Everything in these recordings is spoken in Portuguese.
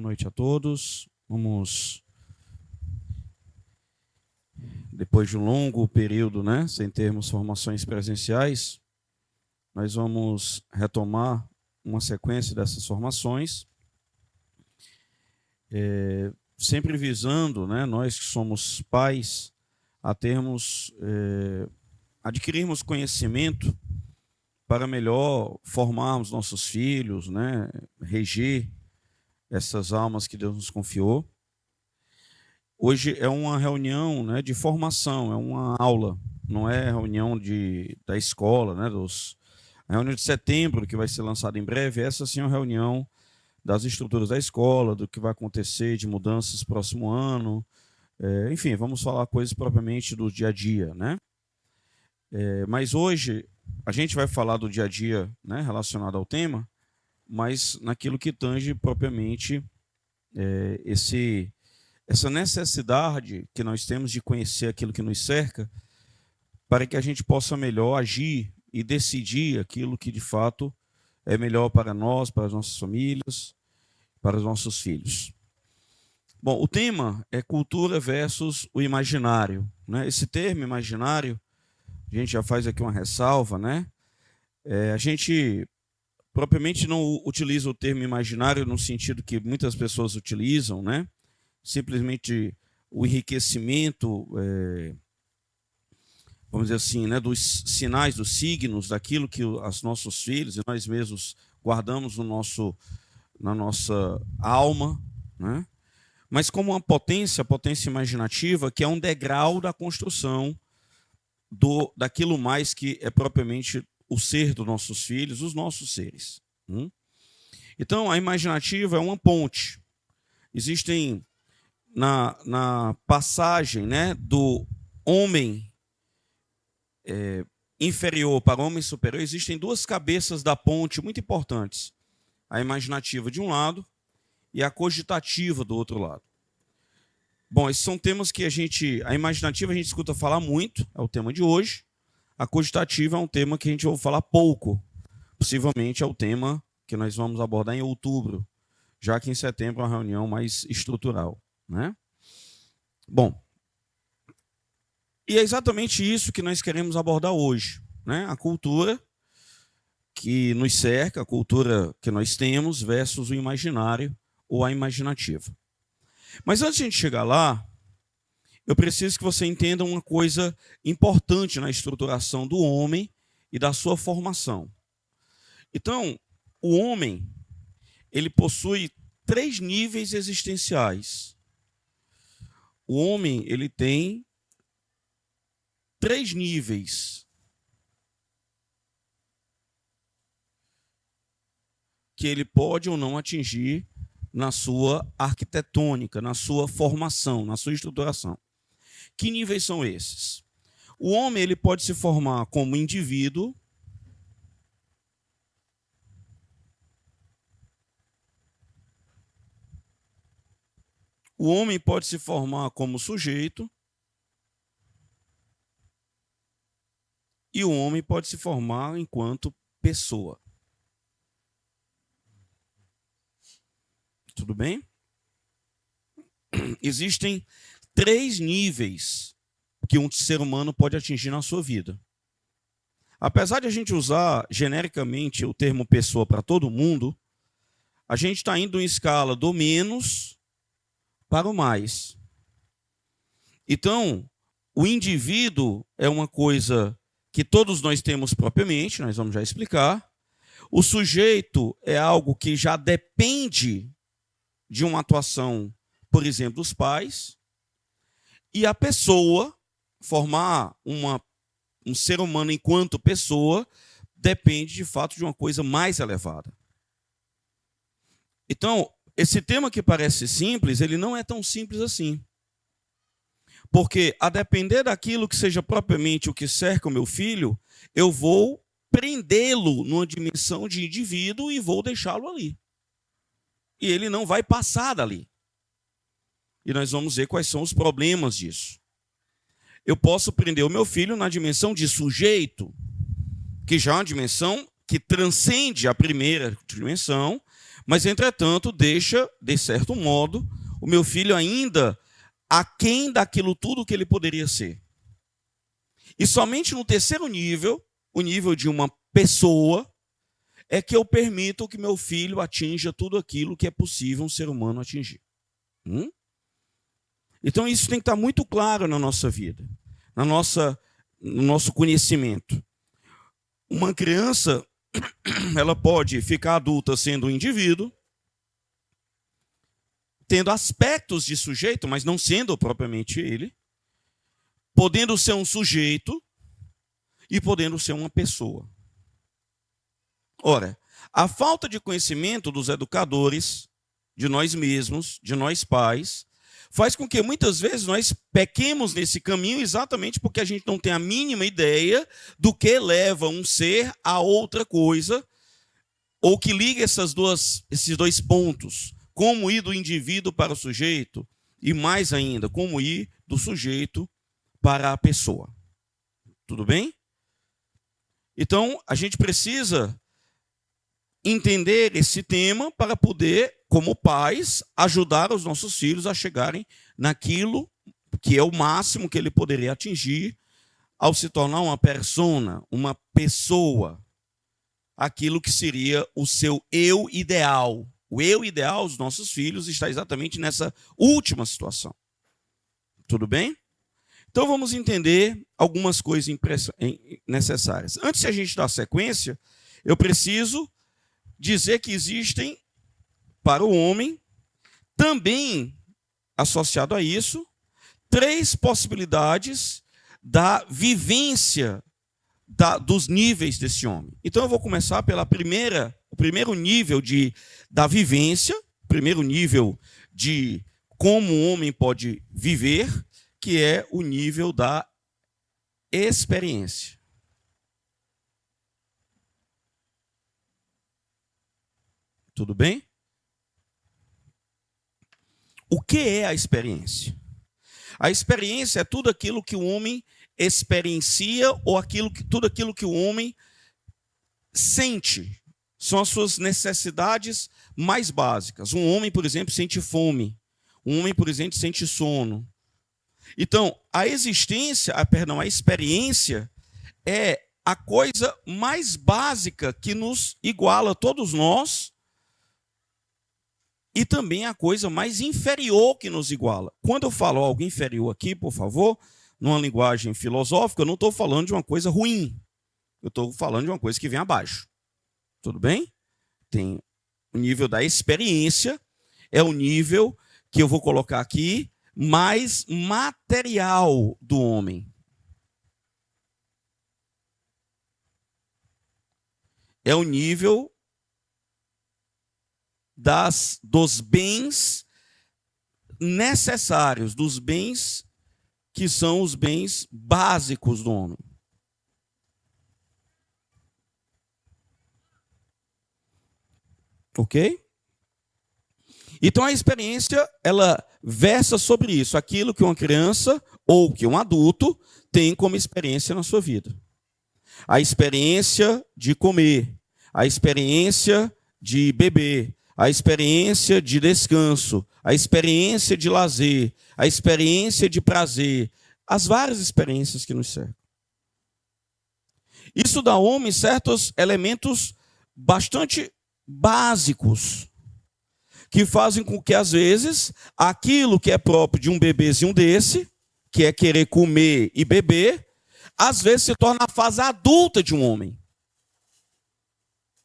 boa noite a todos. Depois de um longo período, sem termos formações presenciais, nós vamos retomar uma sequência dessas formações, sempre visando, nós que somos pais, a adquirirmos conhecimento para melhor formarmos nossos filhos, reger essas almas que Deus nos confiou. Hoje é uma reunião de formação, é uma aula, não é reunião da escola, a reunião de setembro, que vai ser lançada em breve, essa sim é uma reunião das estruturas da escola, do que vai acontecer de mudanças no próximo ano, enfim, vamos falar coisas propriamente do dia a dia, mas hoje a gente vai falar do dia a dia, relacionado ao tema, mas naquilo que tange propriamente essa necessidade que nós temos de conhecer aquilo que nos cerca, para que a gente possa melhor agir e decidir aquilo que de fato é melhor para nós, para as nossas famílias, para os nossos filhos. Bom, o tema é cultura versus o imaginário, Esse termo imaginário, a gente já faz aqui uma ressalva, a gente propriamente não utiliza o termo imaginário no sentido que muitas pessoas utilizam, simplesmente o enriquecimento, vamos dizer assim, dos sinais, dos signos, daquilo que os nossos filhos e nós mesmos guardamos na nossa alma, mas como uma potência, a potência imaginativa, que é um degrau da construção daquilo mais que é propriamente o ser dos nossos filhos, os nossos seres. Então, a imaginativa é uma ponte. Existem, na passagem do homem inferior para o homem superior, existem duas cabeças da ponte muito importantes. A imaginativa de um lado e a cogitativa do outro lado. Bom, esses são temas que a imaginativa a gente escuta falar muito, é o tema de hoje. A cogitativa é um tema que a gente vai falar pouco. Possivelmente é o tema que nós vamos abordar em outubro, já que em setembro é uma reunião mais estrutural. Bom, e é exatamente isso que nós queremos abordar hoje. A cultura que nos cerca, a cultura que nós temos versus o imaginário ou a imaginativa. Mas antes de a gente chegar lá, eu preciso que você entenda uma coisa importante na estruturação do homem e da sua formação. Então, o homem, ele possui 3 níveis existenciais. O homem, ele tem 3 níveis que ele pode ou não atingir na sua arquitetônica, na sua formação, na sua estruturação. Que níveis são esses? O homem ele pode se formar como indivíduo, o homem pode se formar como sujeito e o homem pode se formar enquanto pessoa. Tudo bem? Existem 3 níveis que um ser humano pode atingir na sua vida. Apesar de a gente usar genericamente o termo pessoa para todo mundo, a gente está indo em escala do menos para o mais. Então, o indivíduo é uma coisa que todos nós temos propriamente, nós vamos já explicar. O sujeito é algo que já depende de uma atuação, por exemplo, dos pais. E a pessoa, formar um ser humano enquanto pessoa, depende de fato de uma coisa mais elevada. Então, esse tema que parece simples, ele não é tão simples assim. Porque, a depender daquilo que seja propriamente o que cerca o meu filho, eu vou prendê-lo numa dimensão de indivíduo e vou deixá-lo ali. E ele não vai passar dali. E nós vamos ver quais são os problemas disso. Eu posso prender o meu filho na dimensão de sujeito, que já é uma dimensão que transcende a primeira dimensão, Mas, entretanto, deixa, de certo modo, o meu filho ainda aquém daquilo tudo que ele poderia ser. E somente no terceiro nível, o nível de uma pessoa, é que eu permito que meu filho atinja tudo aquilo que é possível um ser humano atingir. Então isso tem que estar muito claro na nossa vida, no nosso conhecimento. Uma criança, ela pode ficar adulta sendo um indivíduo, tendo aspectos de sujeito, mas não sendo propriamente ele, podendo ser um sujeito e podendo ser uma pessoa. Ora, a falta de conhecimento dos educadores, de nós mesmos, de nós pais, faz com que muitas vezes nós pequemos nesse caminho exatamente porque a gente não tem a mínima ideia do que leva um ser a outra coisa, ou que liga esses dois pontos, como ir do indivíduo para o sujeito, e mais ainda, como ir do sujeito para a pessoa. Tudo bem? Então, a gente precisa entender esse tema para poder, como pais, ajudar os nossos filhos a chegarem naquilo que é o máximo que ele poderia atingir ao se tornar uma persona, uma pessoa, aquilo que seria o seu eu ideal. O eu ideal dos nossos filhos está exatamente nessa última situação. Tudo bem? Então vamos entender algumas coisas necessárias. Antes de a gente dar sequência, eu preciso dizer que existem, para o homem, também associado a isso, 3 possibilidades da vivência dos níveis desse homem. Então eu vou começar pela o primeiro nível da vivência, primeiro nível de como o homem pode viver, que é o nível da experiência. Tudo bem? O que é a experiência? A experiência é tudo aquilo que o homem experiencia ou tudo aquilo que o homem sente. São as suas necessidades mais básicas. Um homem, por exemplo, sente fome. Um homem, por exemplo, sente sono. Então, a experiência é a coisa mais básica que nos iguala a todos nós e também a coisa mais inferior que nos iguala. Quando eu falo algo inferior aqui, por favor, numa linguagem filosófica, eu não estou falando de uma coisa ruim. Eu estou falando de uma coisa que vem abaixo. Tudo bem? Tem o nível da experiência, é o nível que eu vou colocar aqui, mais material do homem. É o nível dos bens necessários, dos bens que são os bens básicos do homem. Ok? Então a experiência, ela versa sobre isso, aquilo que uma criança ou que um adulto tem como experiência na sua vida. A experiência de comer, a experiência de beber, a experiência de descanso, a experiência de lazer, a experiência de prazer, as várias experiências que nos cercam. Isso dá ao homem certos elementos bastante básicos, que fazem com que, às vezes, aquilo que é próprio de um bebezinho desse, que é querer comer e beber, às vezes se torna a fase adulta de um homem.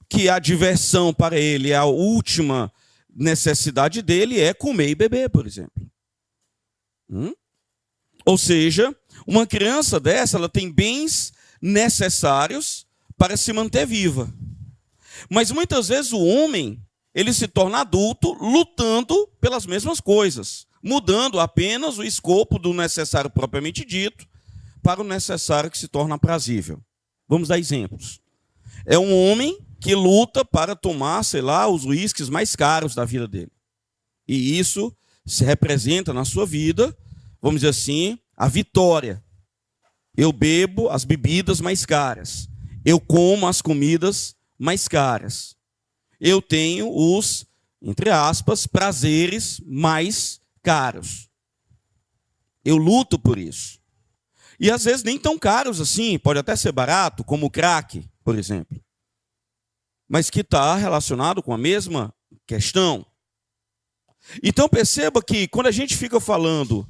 Que a diversão para ele, a última necessidade dele é comer e beber, por exemplo. Ou seja, uma criança dessa, ela tem bens necessários para se manter viva. Mas muitas vezes o homem, ele se torna adulto lutando pelas mesmas coisas, mudando apenas o escopo do necessário propriamente dito para o necessário que se torna aprazível. Vamos dar exemplos. É um homem que luta para tomar, sei lá, os uísques mais caros da vida dele. E isso se representa na sua vida, vamos dizer assim, a vitória. Eu bebo as bebidas mais caras. Eu como as comidas mais caras. Eu tenho os entre aspas, prazeres mais caros. Eu luto por isso. E às vezes nem tão caros assim, pode até ser barato, como o crack, por exemplo. Mas que está relacionado com a mesma questão. Então perceba que quando a gente fica falando,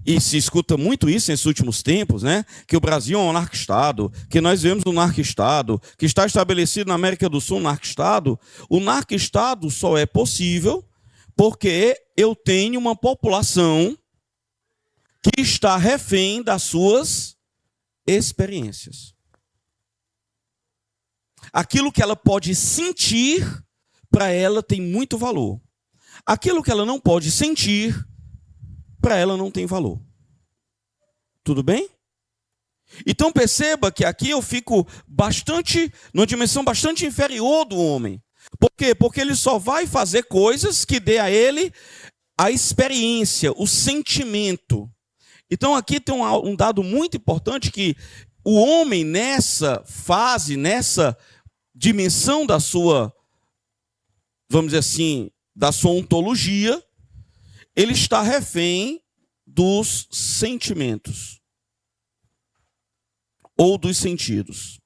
e se escuta muito isso nesses últimos tempos, né? Que o Brasil é um narco-estado, que nós vivemos um narco-estado, que está estabelecido na América do Sul um narco-estado. O narco-estado só é possível porque eu tenho uma população que está refém das suas experiências. Aquilo que ela pode sentir, para ela tem muito valor. Aquilo que ela não pode sentir, para ela não tem valor. Tudo bem? Então perceba que aqui eu fico numa dimensão bastante inferior do homem. Por quê? Porque ele só vai fazer coisas que dê a ele a experiência, o sentimento. Então aqui tem um dado muito importante, que o homem nessa fase, nessa dimensão da sua, vamos dizer assim, da sua ontologia, ele está refém dos sentimentos ou dos sentidos.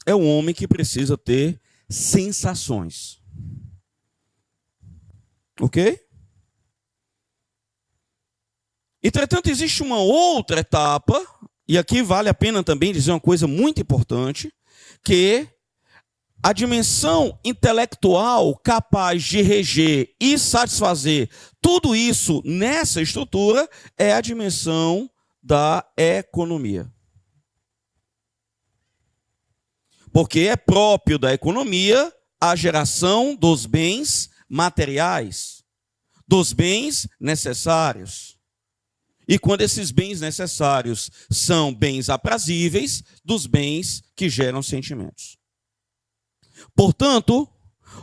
É um homem que precisa ter sensações. Ok? Entretanto, existe uma outra etapa, e aqui vale a pena também dizer uma coisa muito importante, que a dimensão intelectual capaz de reger e satisfazer tudo isso nessa estrutura é a dimensão da economia. Porque é próprio da economia a geração dos bens materiais, dos bens necessários. E quando esses bens necessários são bens aprazíveis, dos bens que geram sentimentos. Portanto,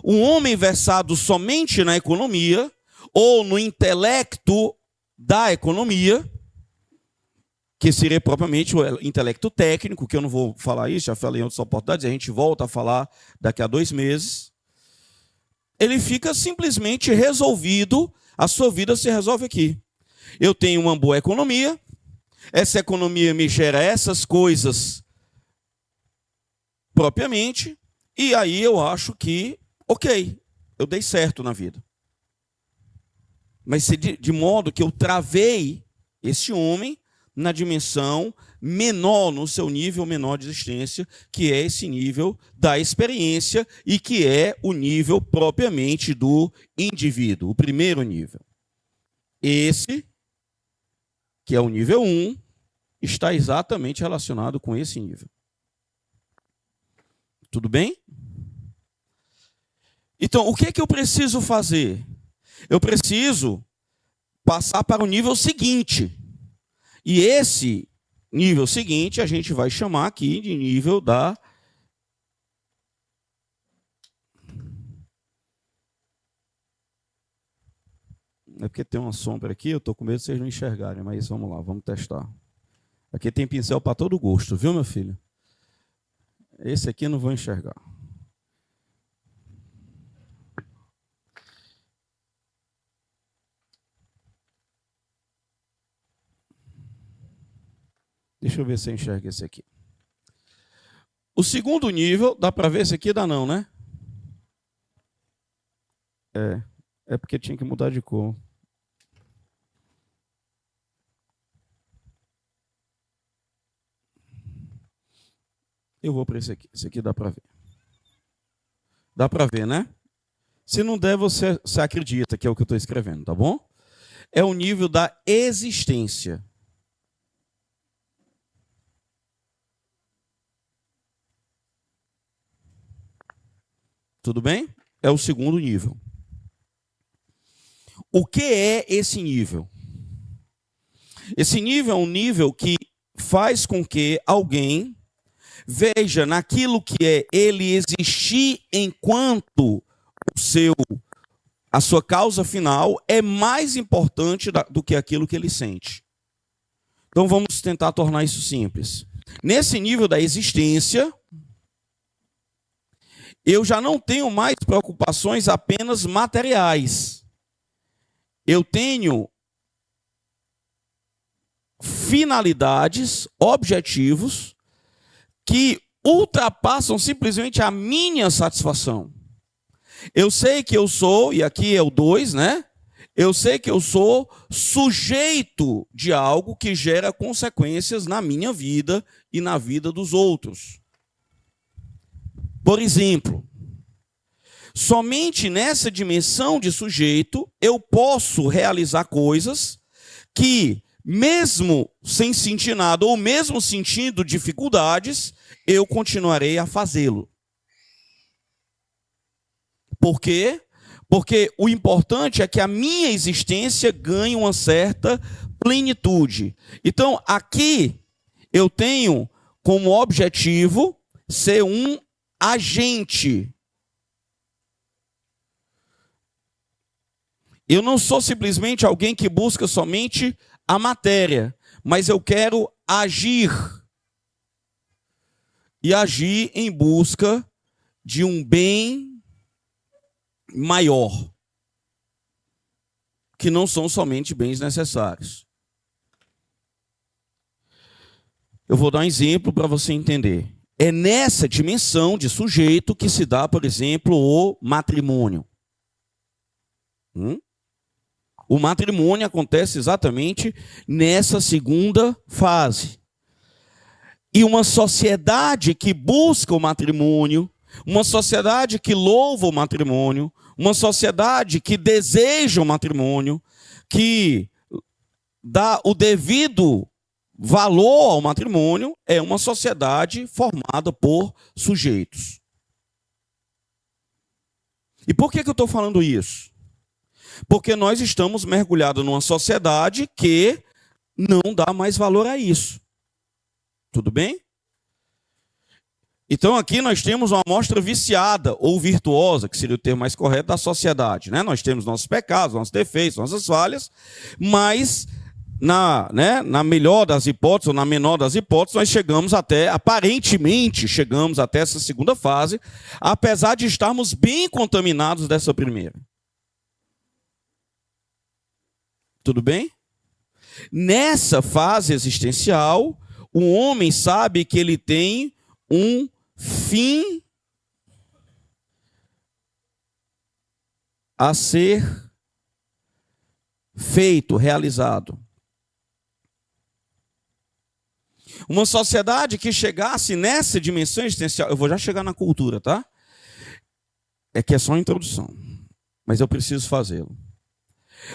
um homem versado somente na economia, ou no intelecto da economia, que seria propriamente o intelecto técnico, que eu não vou falar isso, já falei em outras oportunidades, a gente volta a falar daqui a 2 meses, ele fica simplesmente resolvido, a sua vida se resolve aqui. Eu tenho uma boa economia, essa economia me gera essas coisas propriamente, e aí eu acho que, ok, eu dei certo na vida. Mas de modo que eu travei esse homem na dimensão menor, no seu nível menor de existência, que é esse nível da experiência e que é o nível propriamente do indivíduo, o primeiro nível. Esse, que é o nível 1, está exatamente relacionado com esse nível. Tudo bem? Então, o que é que eu preciso fazer? Eu preciso passar para o nível seguinte. E esse nível seguinte a gente vai chamar aqui de nível da... É porque tem uma sombra aqui, eu estou com medo de vocês não enxergarem, mas vamos lá, vamos testar. Aqui tem pincel para todo gosto, viu, meu filho? Esse aqui eu não vou enxergar. Deixa eu ver se eu enxergo esse aqui. O segundo nível, dá para ver esse aqui? Dá não, né? É porque tinha que mudar de cor. Eu vou para esse aqui. Esse aqui dá para ver. Dá para ver, né? Se não der, você acredita que é o que eu estou escrevendo, tá bom? É o nível da existência. Tudo bem? É o segundo nível. O que é esse nível? Esse nível é um nível que faz com que alguém veja naquilo que é ele existir enquanto a sua causa final é mais importante do que aquilo que ele sente. Então vamos tentar tornar isso simples. Nesse nível da existência, eu já não tenho mais preocupações apenas materiais. Eu tenho finalidades, objetivos, que ultrapassam simplesmente a minha satisfação. Eu sei que eu sou, e aqui é o 2, né? Eu sei que eu sou sujeito de algo que gera consequências na minha vida e na vida dos outros. Por exemplo, somente nessa dimensão de sujeito eu posso realizar coisas que, mesmo sem sentir nada, ou mesmo sentindo dificuldades, eu continuarei a fazê-lo. Por quê? Porque o importante é que a minha existência ganhe uma certa plenitude. Então, aqui eu tenho como objetivo ser um agente. Eu não sou simplesmente alguém que busca somente a matéria, mas eu quero agir. E agir em busca de um bem maior, que não são somente bens necessários. Eu vou dar um exemplo para você entender. É nessa dimensão de sujeito que se dá, por exemplo, o matrimônio. O matrimônio acontece exatamente nessa segunda fase. E uma sociedade que busca o matrimônio, uma sociedade que louva o matrimônio, uma sociedade que deseja o matrimônio, que dá o devido valor ao matrimônio, é uma sociedade formada por sujeitos. E por que eu estou falando isso? Porque nós estamos mergulhados numa sociedade que não dá mais valor a isso. Tudo bem? Então aqui nós temos uma amostra viciada ou virtuosa, que seria o termo mais correto, da sociedade, né? Nós temos nossos pecados, nossos defeitos, nossas falhas, mas na melhor das hipóteses ou na menor das hipóteses, nós aparentemente chegamos até essa segunda fase, apesar de estarmos bem contaminados dessa primeira. Tudo bem? Nessa fase existencial, o homem sabe que ele tem um fim a ser feito, realizado. Uma sociedade que chegasse nessa dimensão existencial, eu vou já chegar na cultura, tá? É que é só uma introdução, mas eu preciso fazê-lo.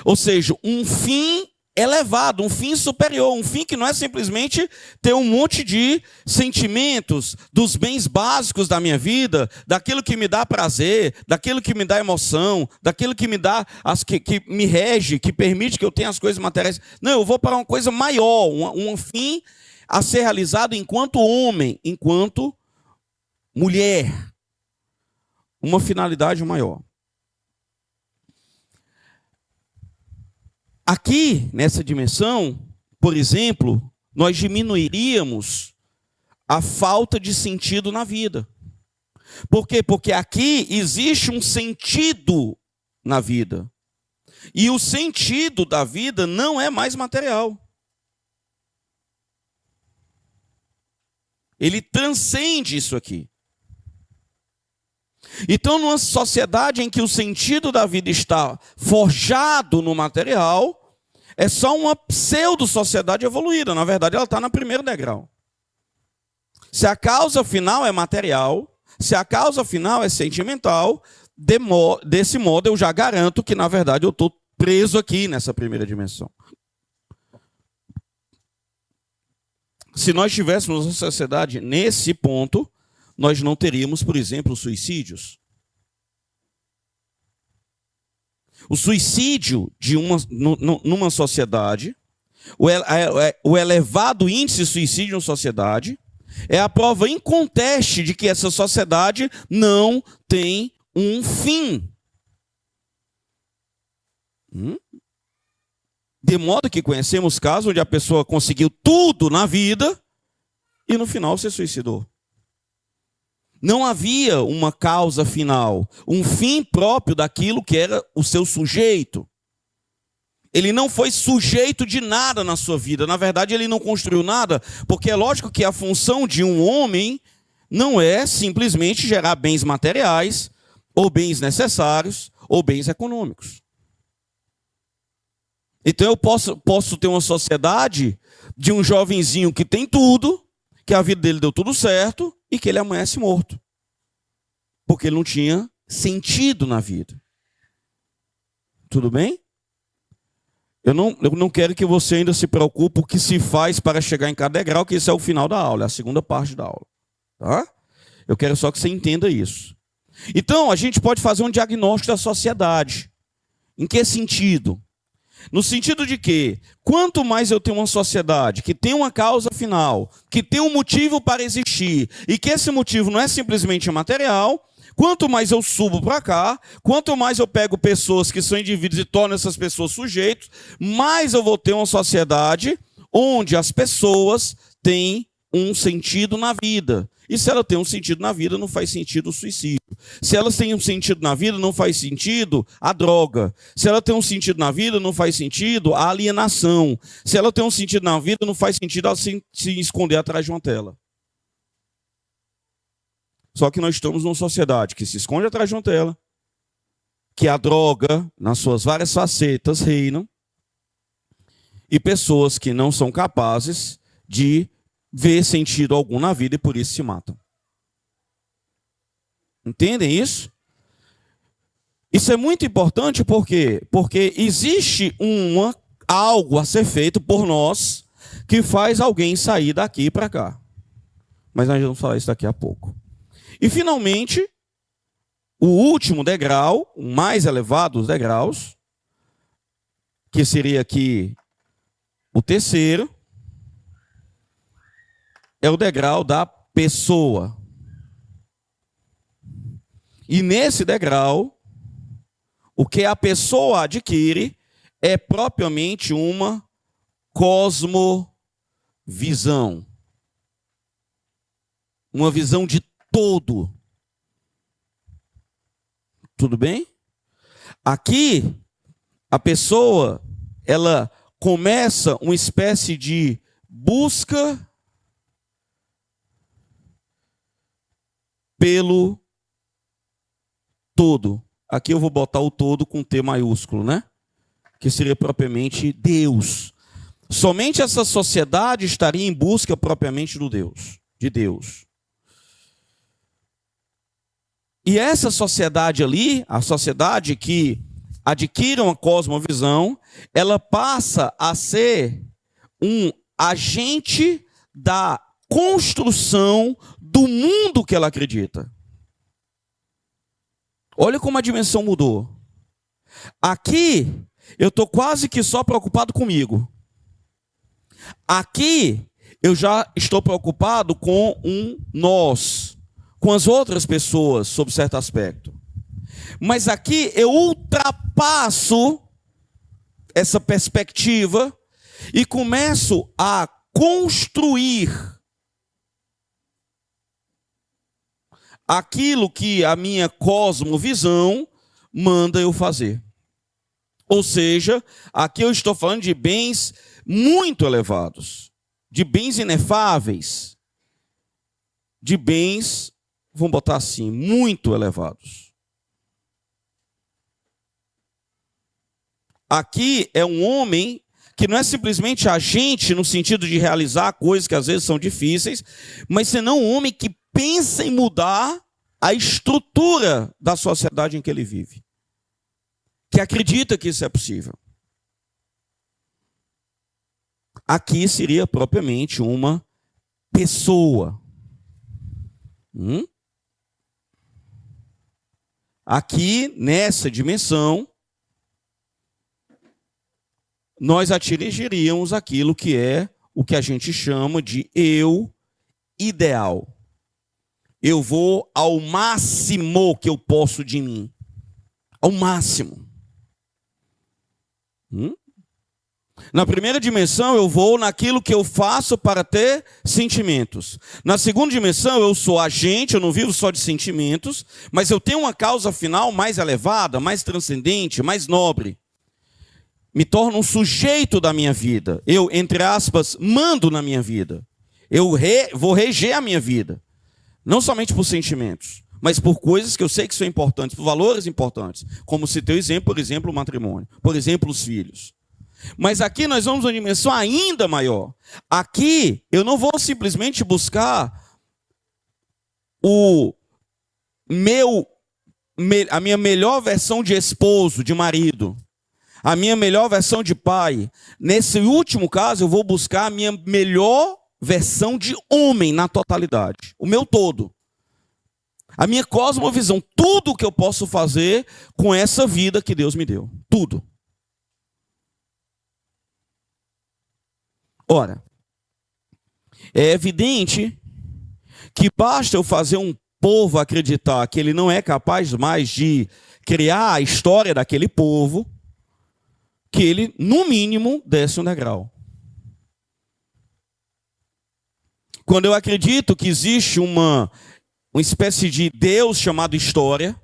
Ou seja, um fim elevado, um fim superior, um fim que não é simplesmente ter um monte de sentimentos dos bens básicos da minha vida, daquilo que me dá prazer, daquilo que me dá emoção, daquilo que me dá, que me rege, que permite que eu tenha as coisas materiais. Não, eu vou para uma coisa maior, um fim a ser realizado enquanto homem, enquanto mulher. Uma finalidade maior. Aqui, nessa dimensão, por exemplo, nós diminuiríamos a falta de sentido na vida. Por quê? Porque aqui existe um sentido na vida. E o sentido da vida não é mais material. Ele transcende isso aqui. Então, numa sociedade em que o sentido da vida está forjado no material, é só uma pseudo-sociedade evoluída. Na verdade, ela está no primeiro degrau. Se a causa final é material, se a causa final é sentimental, desse modo eu já garanto que, na verdade, eu estou preso aqui nessa primeira dimensão. Se nós tivéssemos uma sociedade nesse ponto, nós não teríamos, por exemplo, suicídios. O suicídio numa sociedade, o elevado índice de suicídio numa sociedade, é a prova inconteste de que essa sociedade não tem um fim. De modo que conhecemos casos onde a pessoa conseguiu tudo na vida e no final se suicidou. Não havia uma causa final, um fim próprio daquilo que era o seu sujeito. Ele não foi sujeito de nada na sua vida. Na verdade, ele não construiu nada, porque é lógico que a função de um homem não é simplesmente gerar bens materiais, ou bens necessários, ou bens econômicos. Então eu posso ter uma sociedade de um jovenzinho que tem tudo, que a vida dele deu tudo certo, e que ele amanhece morto. Porque ele não tinha sentido na vida. Tudo bem? Eu não quero que você ainda se preocupe o que se faz para chegar em cada degrau, que esse é o final da aula, é a segunda parte da aula. Tá? Eu quero só que você entenda isso. Então, a gente pode fazer um diagnóstico da sociedade. Em que sentido? No sentido de que, quanto mais eu tenho uma sociedade que tem uma causa final, que tem um motivo para existir, e que esse motivo não é simplesmente material, quanto mais eu subo para cá, quanto mais eu pego pessoas que são indivíduos e torno essas pessoas sujeitos, mais eu vou ter uma sociedade onde as pessoas têm um sentido na vida. E se ela tem um sentido na vida, não faz sentido o suicídio. Se elas têm um sentido na vida, não faz sentido a droga. Se ela tem um sentido na vida, não faz sentido a alienação. Se ela tem um sentido na vida, não faz sentido ela se esconder atrás de uma tela. Só que nós estamos numa sociedade que se esconde atrás de uma tela, que a droga, nas suas várias facetas, reinam, e pessoas que não são capazes de ver sentido algum na vida e por isso se matam. Entendem isso? Isso é muito importante porque existe algo a ser feito por nós que faz alguém sair daqui para cá. Mas nós vamos falar isso daqui a pouco. E finalmente, o último degrau, o mais elevado dos degraus, que seria aqui o terceiro, é o degrau da pessoa. E nesse degrau, o que a pessoa adquire é propriamente uma cosmovisão. Uma visão de todo. Tudo bem? Aqui, a pessoa, ela começa uma espécie de busca pelo todo. Aqui eu vou botar o todo com T maiúsculo, né? Que seria propriamente Deus. Somente essa sociedade estaria em busca propriamente de Deus. E essa sociedade ali, a sociedade que adquire uma cosmovisão, ela passa a ser um agente da construção do mundo que ela acredita. Olha como a dimensão mudou. Aqui, eu estou quase que só preocupado comigo. Aqui, eu já estou preocupado com um nós, com as outras pessoas, sob certo aspecto. Mas aqui, eu ultrapasso essa perspectiva e começo a construir aquilo que a minha cosmovisão manda eu fazer. Ou seja, aqui eu estou falando de bens muito elevados, de bens inefáveis, de bens, vamos botar assim, muito elevados. Aqui é um homem que não é simplesmente agente no sentido de realizar coisas que às vezes são difíceis, mas senão um homem que pensa em mudar a estrutura da sociedade em que ele vive. Que acredita que isso é possível. Aqui seria propriamente uma pessoa. Aqui, nessa dimensão, nós atingiríamos aquilo que é o que a gente chama de eu ideal. Eu vou ao máximo que eu posso de mim. Ao máximo. Na primeira dimensão, eu vou naquilo que eu faço para ter sentimentos. Na segunda dimensão, eu sou agente, eu não vivo só de sentimentos, mas eu tenho uma causa final mais elevada, mais transcendente, mais nobre. Me torno um sujeito da minha vida. Eu, entre aspas, mando na minha vida. Eu vou reger a minha vida. Não somente por sentimentos, mas por coisas que eu sei que são importantes, por valores importantes. Como citei o exemplo, por exemplo, o matrimônio. Por exemplo, os filhos. Mas aqui nós vamos uma dimensão ainda maior. Aqui eu não vou simplesmente buscar a minha melhor versão de esposo, de marido, a minha melhor versão de pai. Nesse último caso, eu vou buscar a minha melhor versão de homem na totalidade, o meu todo. A minha cosmovisão, tudo o que eu posso fazer com essa vida que Deus me deu. Tudo. Ora, é evidente que basta eu fazer um povo acreditar que ele não é capaz mais de criar a história daquele povo, que ele, no mínimo, desce um degrau. Quando eu acredito que existe uma espécie de Deus chamado história,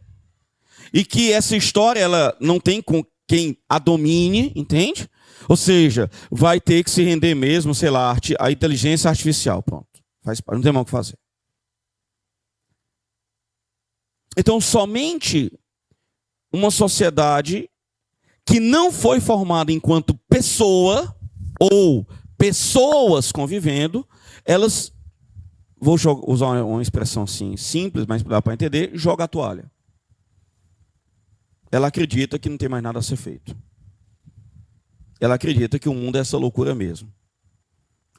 e que essa história ela não tem com quem a domine, entende? Ou seja, vai ter que se render mesmo, sei lá, a inteligência artificial, pronto. Não tem mais o que fazer. Então, somente uma sociedade que não foi formada enquanto pessoa, ou pessoas convivendo, elas, vou usar uma expressão assim, simples, mas dá para entender, joga a toalha. Ela acredita que não tem mais nada a ser feito. Ela acredita que o mundo é essa loucura mesmo.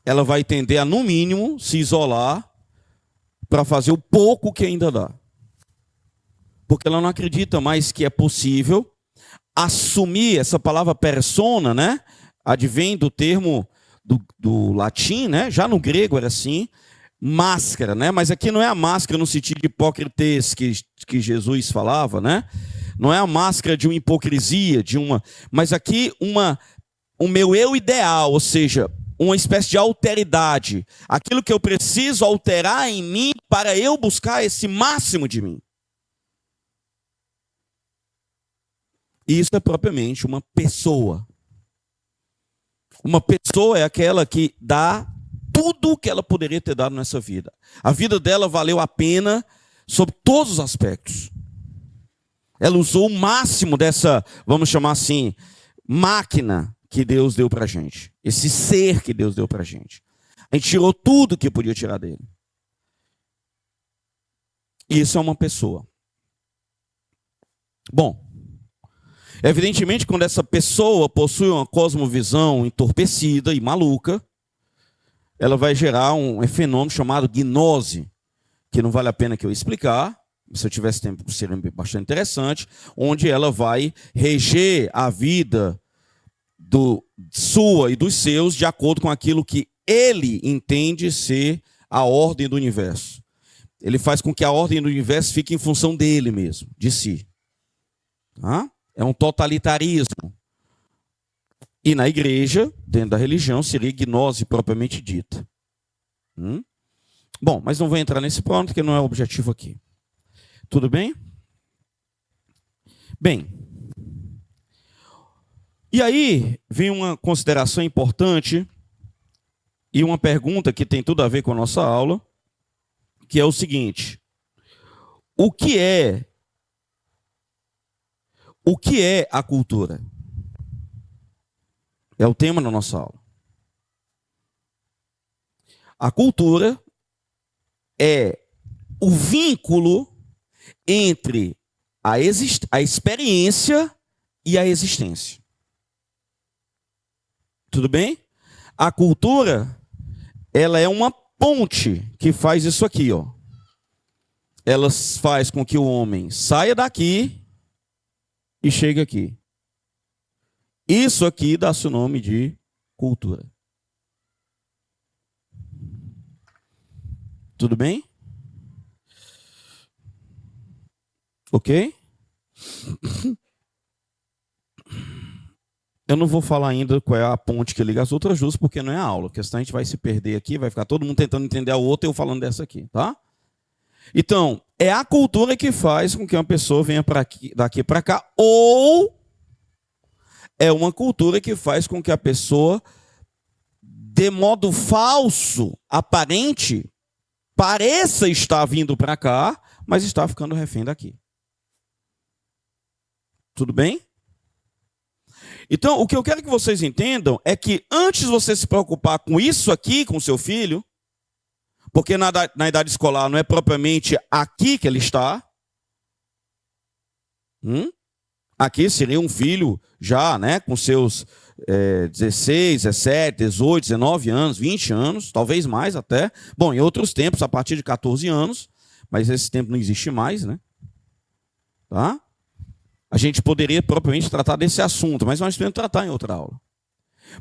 Ela vai tender a, no mínimo, se isolar para fazer o pouco que ainda dá. Porque ela não acredita mais que é possível assumir essa palavra persona, né? Advém do termo do latim, né? Já no grego era assim, máscara, né? Mas aqui não é a máscara no sentido de hipócrites que Jesus falava, né? Não é a máscara de uma hipocrisia, mas aqui o meu eu ideal, ou seja, uma espécie de alteridade. Aquilo que eu preciso alterar em mim para eu buscar esse máximo de mim. Isso é propriamente uma pessoa. Uma pessoa é aquela que dá tudo o que ela poderia ter dado nessa vida. A vida dela valeu a pena sob todos os aspectos. Ela usou o máximo dessa, vamos chamar assim, máquina que Deus deu para a gente. Esse ser que Deus deu para a gente. A gente tirou tudo que podia tirar dele. Isso é uma pessoa. Bom, evidentemente, quando essa pessoa possui uma cosmovisão entorpecida e maluca, ela vai gerar um fenômeno chamado gnose, que não vale a pena que eu explicar. Se eu tivesse tempo, seria bastante interessante, onde ela vai reger a vida sua e dos seus de acordo com aquilo que ele entende ser a ordem do universo. Ele faz com que a ordem do universo fique em função dele mesmo, de si. Tá? É um totalitarismo. E na igreja, dentro da religião, seria gnose propriamente dita. Bom, mas não vou entrar nesse ponto, porque não é o objetivo aqui. Tudo bem? Bem, e aí vem uma consideração importante e uma pergunta que tem tudo a ver com a nossa aula, que é o seguinte: o que é a cultura? É o tema da nossa aula. A cultura é o vínculo entre a experiência e a existência. Tudo bem? A cultura, ela é uma ponte que faz isso aqui, ó. Ela faz com que o homem saia daqui e chegue aqui. Isso aqui dá-se o nome de cultura. Tudo bem? Ok? Eu não vou falar ainda qual é a ponte que liga as outras duas, porque não é a aula. Porque senão a gente vai se perder aqui, vai ficar todo mundo tentando entender a outra e eu falando dessa aqui, tá? Então, é a cultura que faz com que uma pessoa venha daqui para cá, ou é uma cultura que faz com que a pessoa, de modo falso, aparente, pareça estar vindo para cá, mas está ficando refém daqui. Tudo bem? Então, o que eu quero que vocês entendam é que antes de você se preocupar com isso aqui, com seu filho, porque na idade escolar não é propriamente aqui que ele está. Aqui seria um filho já, né, com seus 16, 17, 18, 19 anos, 20 anos, talvez mais até. Bom, em outros tempos, a partir de 14 anos, mas esse tempo não existe mais, né? Tá? A gente poderia propriamente tratar desse assunto, mas nós podemos tratar em outra aula.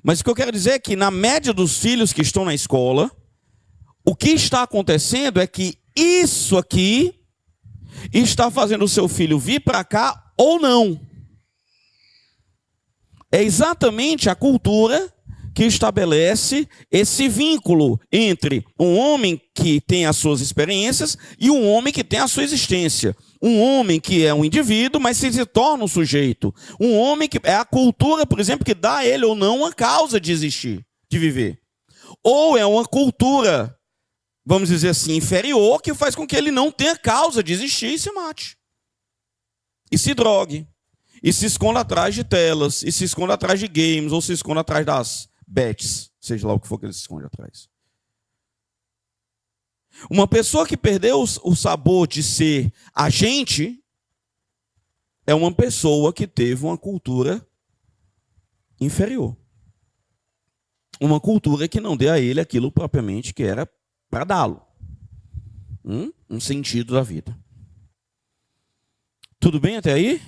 Mas o que eu quero dizer é que, na média dos filhos que estão na escola, o que está acontecendo é que isso aqui está fazendo o seu filho vir para cá ou não. É exatamente a cultura que estabelece esse vínculo entre um homem que tem as suas experiências e um homem que tem a sua existência. Um homem que é um indivíduo, mas se torna um sujeito. Um homem que é a cultura, por exemplo, que dá a ele ou não uma causa de existir, de viver. Ou é uma cultura, vamos dizer assim, inferior, que faz com que ele não tenha causa de existir e se mate. E se drogue. E se esconda atrás de telas. E se esconda atrás de games. Ou se esconda atrás das bets. Seja lá o que for que ele se esconde atrás. Uma pessoa que perdeu o sabor de ser agente é uma pessoa que teve uma cultura inferior. Uma cultura que não dê a ele aquilo propriamente que era para dá-lo. Um sentido da vida. Tudo bem até aí?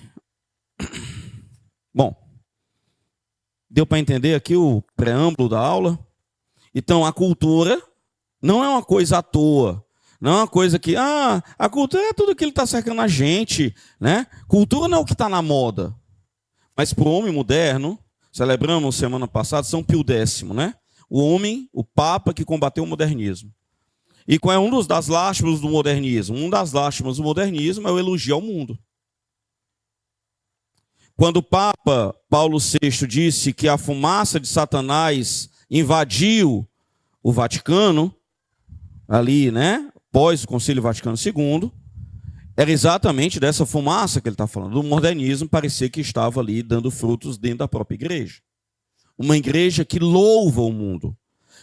Bom, deu para entender aqui o preâmbulo da aula? Então, a cultura não é uma coisa à toa. Não é uma coisa que, a cultura é tudo aquilo que está cercando a gente, né? Cultura não é o que está na moda. Mas para o homem moderno, celebramos semana passada São Pio X, né? O homem, o Papa que combateu o modernismo. E qual é das lástimas do modernismo? Uma das lástimas do modernismo é o elogio ao mundo. Quando o Papa Paulo VI disse que a fumaça de Satanás invadiu o Vaticano, ali, né, após o Concílio Vaticano II, era exatamente dessa fumaça que ele está falando. O modernismo parecia que estava ali dando frutos dentro da própria igreja. Uma igreja que louva o mundo,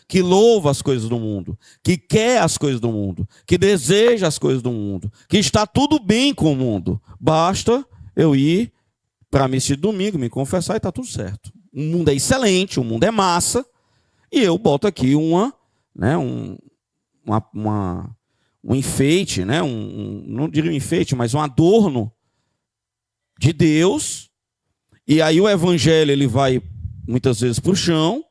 que louva as coisas do mundo, que quer as coisas do mundo, que deseja as coisas do mundo, que está tudo bem com o mundo. Basta eu ir para a missa de domingo, me confessar e está tudo certo. O mundo é excelente, o mundo é massa, e eu boto aqui um enfeite, né? Não diria um enfeite, mas um adorno de Deus, e aí o evangelho ele vai muitas vezes para o chão.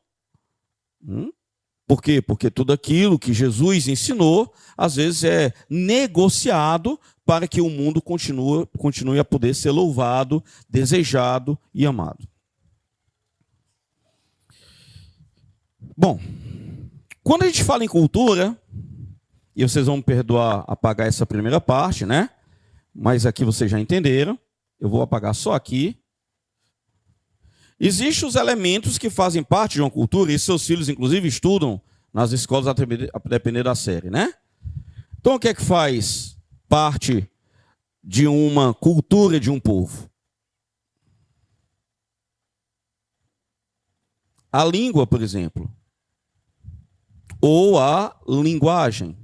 Por quê? Porque tudo aquilo que Jesus ensinou, às vezes é negociado para que o mundo continue a poder ser louvado, desejado e amado. Bom, quando a gente fala em cultura, e vocês vão me perdoar apagar essa primeira parte, né? Mas aqui vocês já entenderam, eu vou apagar só aqui. Existem os elementos que fazem parte de uma cultura, e seus filhos, inclusive, estudam nas escolas a depender da série, né? Então, o que é que faz parte de uma cultura de um povo? A língua, por exemplo. Ou a linguagem.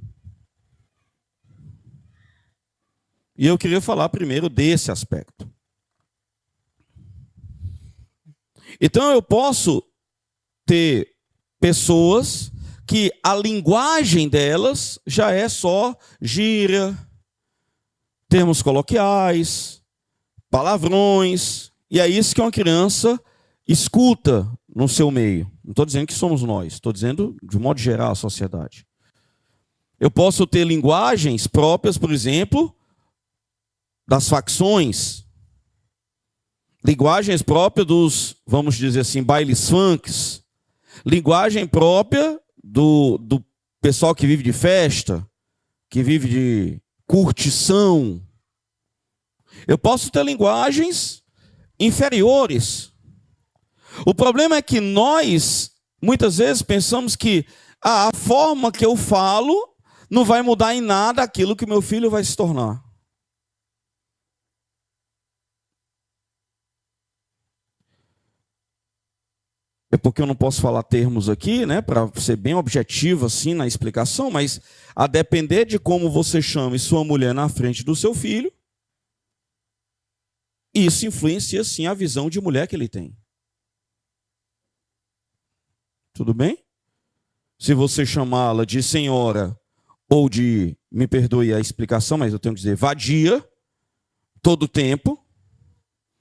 E eu queria falar primeiro desse aspecto. Então eu posso ter pessoas que a linguagem delas já é só gíria, termos coloquiais, palavrões, e é isso que uma criança escuta no seu meio. Não estou dizendo que somos nós, estou dizendo de modo geral a sociedade. Eu posso ter linguagens próprias, por exemplo, das facções. Linguagens próprias dos, vamos dizer assim, bailes funks. Linguagem própria do pessoal que vive de festa, que vive de curtição. Eu posso ter linguagens inferiores. O problema é que nós, muitas vezes, pensamos que a forma que eu falo não vai mudar em nada aquilo que meu filho vai se tornar. É porque eu não posso falar termos aqui, né, para ser bem objetivo assim na explicação, mas a depender de como você chame sua mulher na frente do seu filho, isso influencia sim a visão de mulher que ele tem. Tudo bem? Se você chamá-la de senhora ou de, me perdoe a explicação, mas eu tenho que dizer, vadia, todo tempo,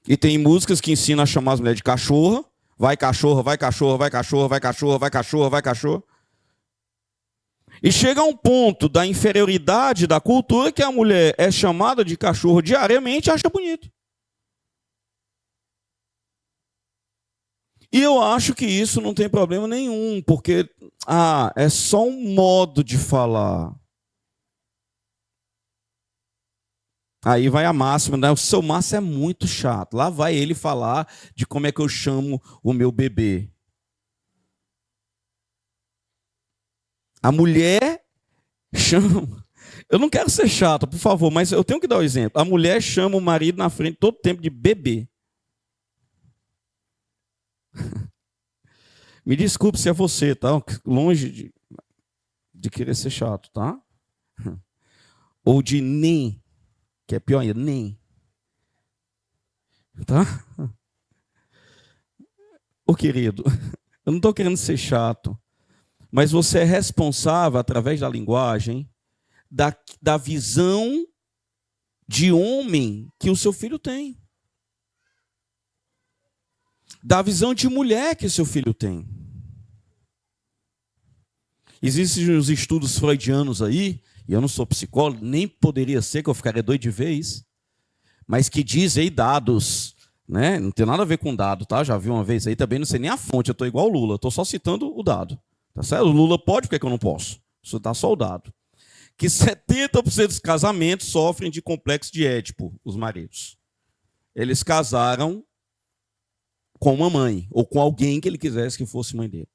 e tem músicas que ensinam a chamar as mulheres de cachorra, vai cachorra, vai cachorra, vai cachorra, vai cachorra, vai cachorra, vai cachorra. E chega a um ponto da inferioridade da cultura que a mulher é chamada de cachorro diariamente e acha bonito. E eu acho que isso não tem problema nenhum, porque é só um modo de falar. Aí vai a máxima, né? O seu Márcio é muito chato. Lá vai ele falar de como é que eu chamo o meu bebê. A mulher chama... Eu não quero ser chato, por favor, mas eu tenho que dar o exemplo. A mulher chama o marido na frente todo tempo de bebê. Me desculpe se é você, tá? Longe de querer ser chato, tá? Ou de nem, que é pior ainda, nem. Tá? Ô querido, eu não estou querendo ser chato, mas você é responsável, através da linguagem, da visão de homem que o seu filho tem. Da visão de mulher que seu filho tem. Existem os estudos freudianos aí, e eu não sou psicólogo, nem poderia ser, que eu ficaria doido de ver isso, mas que dizem aí dados, né? Não tem nada a ver com dado, tá? Já vi uma vez aí, também não sei nem a fonte, eu estou igual o Lula, estou só citando o dado. Tá certo? O Lula pode, por que eu não posso? Isso está só o dado. Que 70% dos casamentos sofrem de complexo de Édipo, os maridos. Eles casaram com uma mãe, ou com alguém que ele quisesse que fosse mãe dele,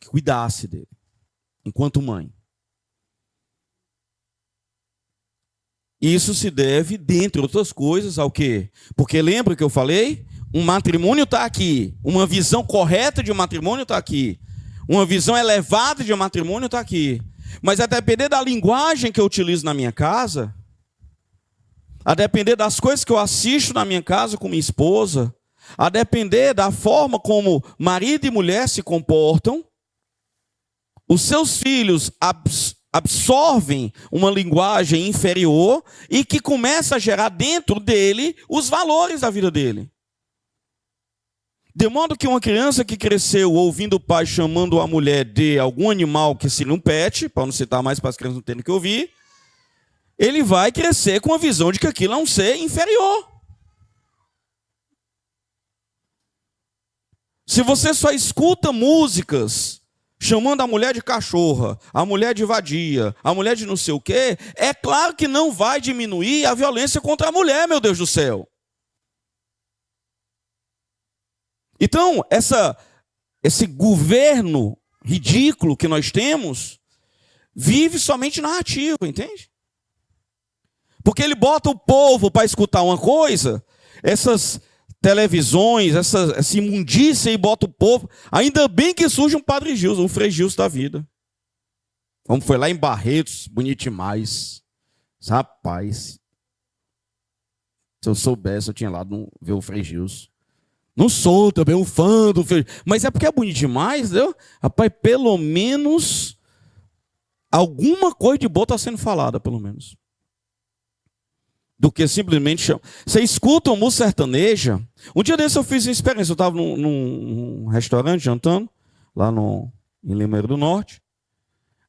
que cuidasse dele, enquanto mãe. Isso se deve, dentre outras coisas, ao quê? Porque lembra que eu falei? Um matrimônio está aqui, uma visão correta de um matrimônio está aqui, uma visão elevada de um matrimônio está aqui. Mas a depender da linguagem que eu utilizo na minha casa, a depender das coisas que eu assisto na minha casa com minha esposa, a depender da forma como marido e mulher se comportam, os seus filhos absorvem uma linguagem inferior e que começa a gerar dentro dele os valores da vida dele. De modo que uma criança que cresceu ouvindo o pai chamando a mulher de algum animal que seria um pet, para não citar mais para as crianças não terem que ouvir, ele vai crescer com a visão de que aquilo é um ser inferior. Se você só escuta músicas chamando a mulher de cachorra, a mulher de vadia, a mulher de não sei o quê, é claro que não vai diminuir a violência contra a mulher, meu Deus do céu. Então, esse governo ridículo que nós temos vive somente narrativa, entende? Porque ele bota o povo para escutar uma coisa, essas televisões, essa imundícia, e bota o povo. Ainda bem que surge um Padre Gilson, um Frei Gilson da vida. Como foi lá em Barretos, bonito demais. Rapaz, se eu soubesse, eu tinha lá ver o Frei Gilson. Não sou também um fã do Frei Gilson, mas é porque é bonito demais, entendeu? Rapaz, pelo menos alguma coisa de boa está sendo falada, pelo menos. Do que simplesmente... Você escuta uma música sertaneja. Um dia desse eu fiz uma experiência. Eu estava num restaurante jantando, lá em Limeira do Norte.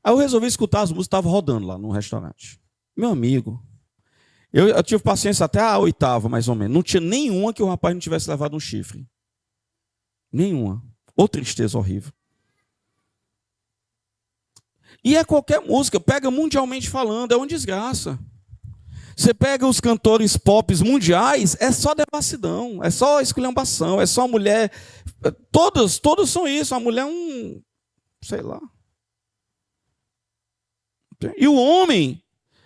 Aí eu resolvi escutar as músicas que estavam rodando lá no restaurante. Meu amigo, Eu tive paciência até a oitava, mais ou menos. Não tinha nenhuma que o rapaz não tivesse levado um chifre. Nenhuma. Ô tristeza horrível. E é qualquer música, pega mundialmente falando, é uma desgraça. Você pega os cantores pop mundiais, é só devassidão, é só esculhambação, é só mulher. Todos são isso. A mulher é um. Sei lá. E o homem,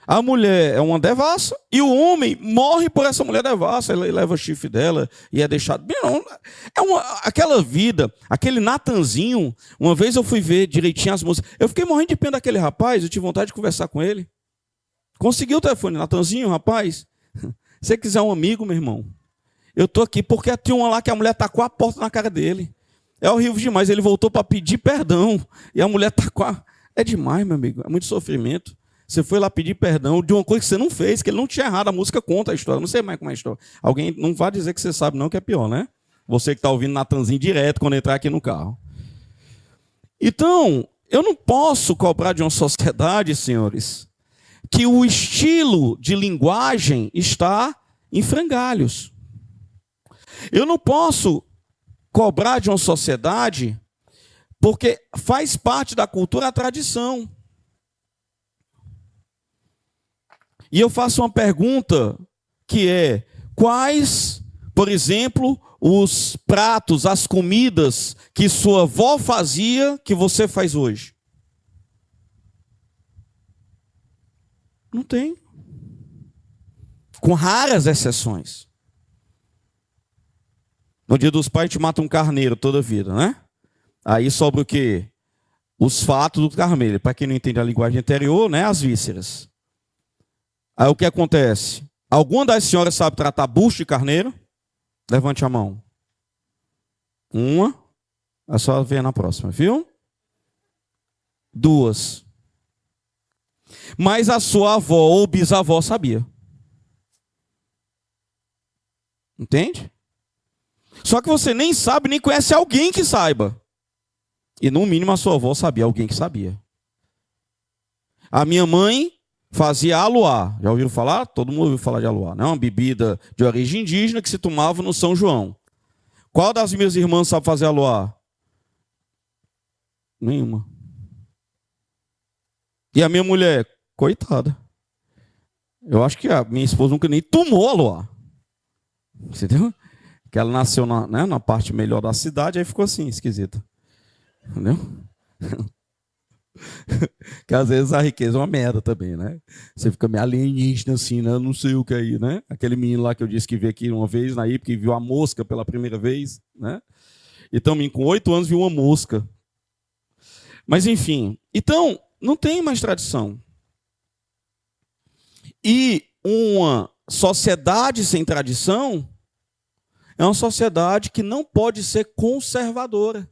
a mulher é uma devassa, e o homem morre por essa mulher devassa. Ele leva o chifre dela e é deixado. Não, aquela vida, aquele Natanzinho. Uma vez eu fui ver direitinho as músicas. Eu fiquei morrendo de pena daquele rapaz, eu tive vontade de conversar com ele. Consegui o telefone, Natanzinho, rapaz. Se você quiser um amigo, meu irmão, eu tô aqui porque tinha uma lá que a mulher tacou a porta na cara dele. É horrível demais. Ele voltou para pedir perdão e a mulher tacou a... É demais, meu amigo. É muito sofrimento. Você foi lá pedir perdão de uma coisa que você não fez, que ele não tinha errado. A música conta a história. Não sei mais como é a história. Alguém não vai dizer que você sabe, não, que é pior, né? Você que está ouvindo Natanzinho direto quando entrar aqui no carro. Então, eu não posso cobrar de uma sociedade, senhores, que o estilo de linguagem está em frangalhos. Eu não posso cobrar de uma sociedade porque faz parte da cultura a tradição. E eu faço uma pergunta que é: quais, por exemplo, os pratos, as comidas que sua avó fazia que você faz hoje? Não tem. Com raras exceções. No dia dos pais, te mata um carneiro toda a vida, né? Aí sobra o quê? Os fatos do carneiro. Para quem não entende a linguagem anterior, né? As vísceras. Aí o que acontece? Alguma das senhoras sabe tratar bucho de carneiro? Levante a mão. Uma. É só ver na próxima, viu? Duas. Mas a sua avó ou bisavó sabia. Entende? Só que você nem sabe, nem conhece alguém que saiba. E no mínimo a sua avó sabia, alguém que sabia. A minha mãe fazia aluá. Já ouviram falar? Todo mundo ouviu falar de aluá. Não é uma bebida de origem indígena que se tomava no São João. Qual das minhas irmãs sabe fazer aluá? Nenhuma. E a minha mulher, coitada. Eu acho que a minha esposa nunca nem tomou aluá. Entendeu? Que ela nasceu na parte melhor da cidade, aí ficou assim, esquisita. Entendeu? Que às vezes a riqueza é uma merda também, né? Você fica meio alienígena assim, né? Não sei o que aí, né? Aquele menino lá que eu disse que veio aqui uma vez na IPA, que viu a mosca pela primeira vez, né? Então, com 8 anos, viu uma mosca. Mas, enfim. Então, não tem mais tradição. E uma sociedade sem tradição é uma sociedade que não pode ser conservadora.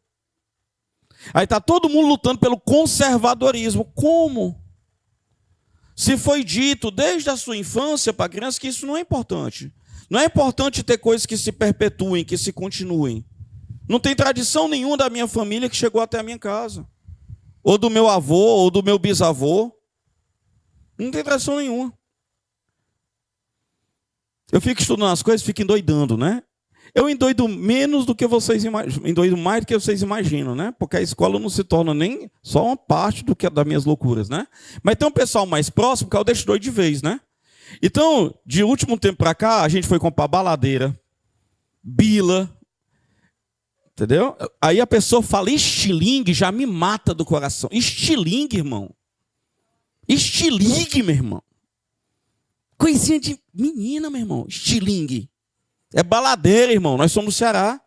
Aí está todo mundo lutando pelo conservadorismo. Como? Se foi dito desde a sua infância para a criança que isso não é importante. Não é importante ter coisas que se perpetuem, que se continuem. Não tem tradição nenhuma da minha família que chegou até a minha casa. Ou do meu avô, ou do meu bisavô. Não tem tradição nenhuma. Eu fico estudando as coisas, fico endoidando, né? Eu endoido menos do que vocês imaginam, endoido mais do que vocês imaginam, né? Porque a escola não se torna nem só uma parte do que das minhas loucuras, né? Mas tem um pessoal mais próximo que eu deixo doido de vez, né? Então, de último tempo para cá, a gente foi comprar baladeira, bila, entendeu? Aí a pessoa fala estilingue, já me mata do coração. Estilingue, irmão. Estilingue, meu irmão. Coisinha de menina, meu irmão. Estilingue. É baladeira, irmão. Nós somos do Ceará.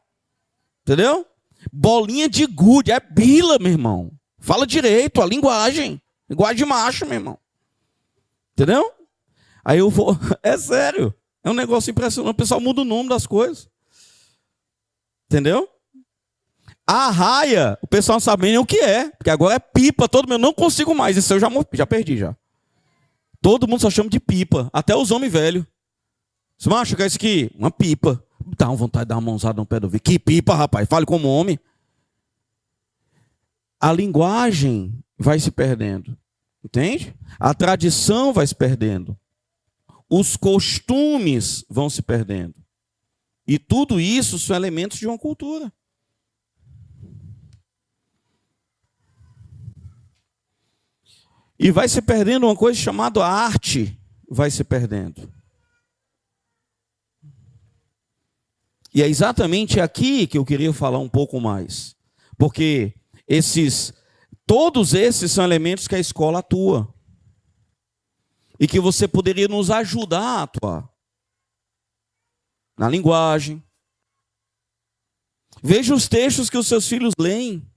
Entendeu? Bolinha de gude. É bila, meu irmão. Fala direito, a linguagem. Linguagem de macho, meu irmão. Entendeu? Aí eu vou... É sério. É um negócio impressionante. O pessoal muda o nome das coisas. Entendeu? A raia, o pessoal não sabe nem o que é. Porque agora é pipa. Todo mundo, eu não consigo mais. Isso eu já perdi, já. Todo mundo só chama de pipa. Até os homens velhos. Você não acha que é isso aqui? Uma pipa. Dá uma vontade de dar uma mãozada no pé do ouvido. Que pipa, rapaz? Fale como homem. A linguagem vai se perdendo. Entende? A tradição vai se perdendo. os costumes vão se perdendo. E tudo isso são elementos de uma cultura. E vai se perdendo uma coisa chamada arte, vai se perdendo. E é exatamente aqui que eu queria falar um pouco mais. Porque todos esses são elementos que a escola atua. E que você poderia nos ajudar a atuar. Na linguagem. Veja os textos que os seus filhos leem.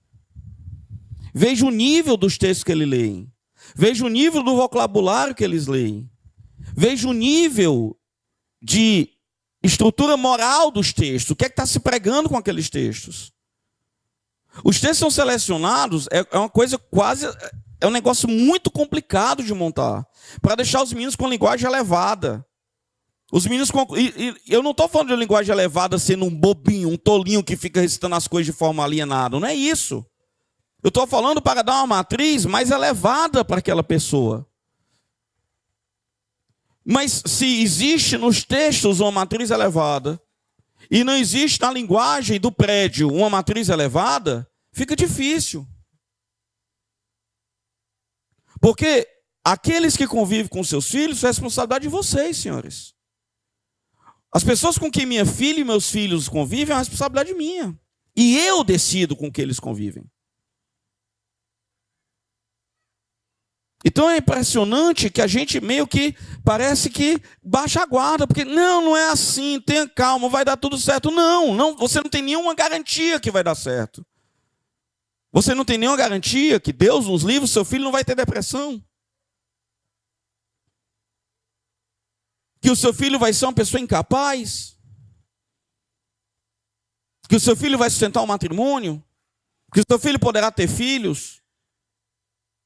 Veja o nível dos textos que eles leem. Veja o nível do vocabulário que eles leem. Veja o nível de estrutura moral dos textos. O que é que está se pregando com aqueles textos? Os textos são selecionados, é uma coisa quase... É um negócio muito complicado de montar. Para deixar os meninos com linguagem elevada. Os meninos eu não estou falando de linguagem elevada sendo um bobinho, um tolinho que fica recitando as coisas de forma alienada. Não é isso. Eu estou falando para dar uma matriz mais elevada para aquela pessoa. Mas se existe nos textos uma matriz elevada, e não existe na linguagem do prédio uma matriz elevada, fica difícil. Porque aqueles que convivem com seus filhos, é responsabilidade de vocês, senhores. As pessoas com quem minha filha e meus filhos convivem é uma responsabilidade minha. E eu decido com que eles convivem. Então é impressionante que a gente meio que parece que baixa a guarda, porque não é assim, tenha calma, vai dar tudo certo. Não, você não tem nenhuma garantia que vai dar certo. Você não tem nenhuma garantia que Deus nos livre, seu filho não vai ter depressão. Que o seu filho vai ser uma pessoa incapaz. Que o seu filho vai sustentar um matrimônio. Que o seu filho poderá ter filhos.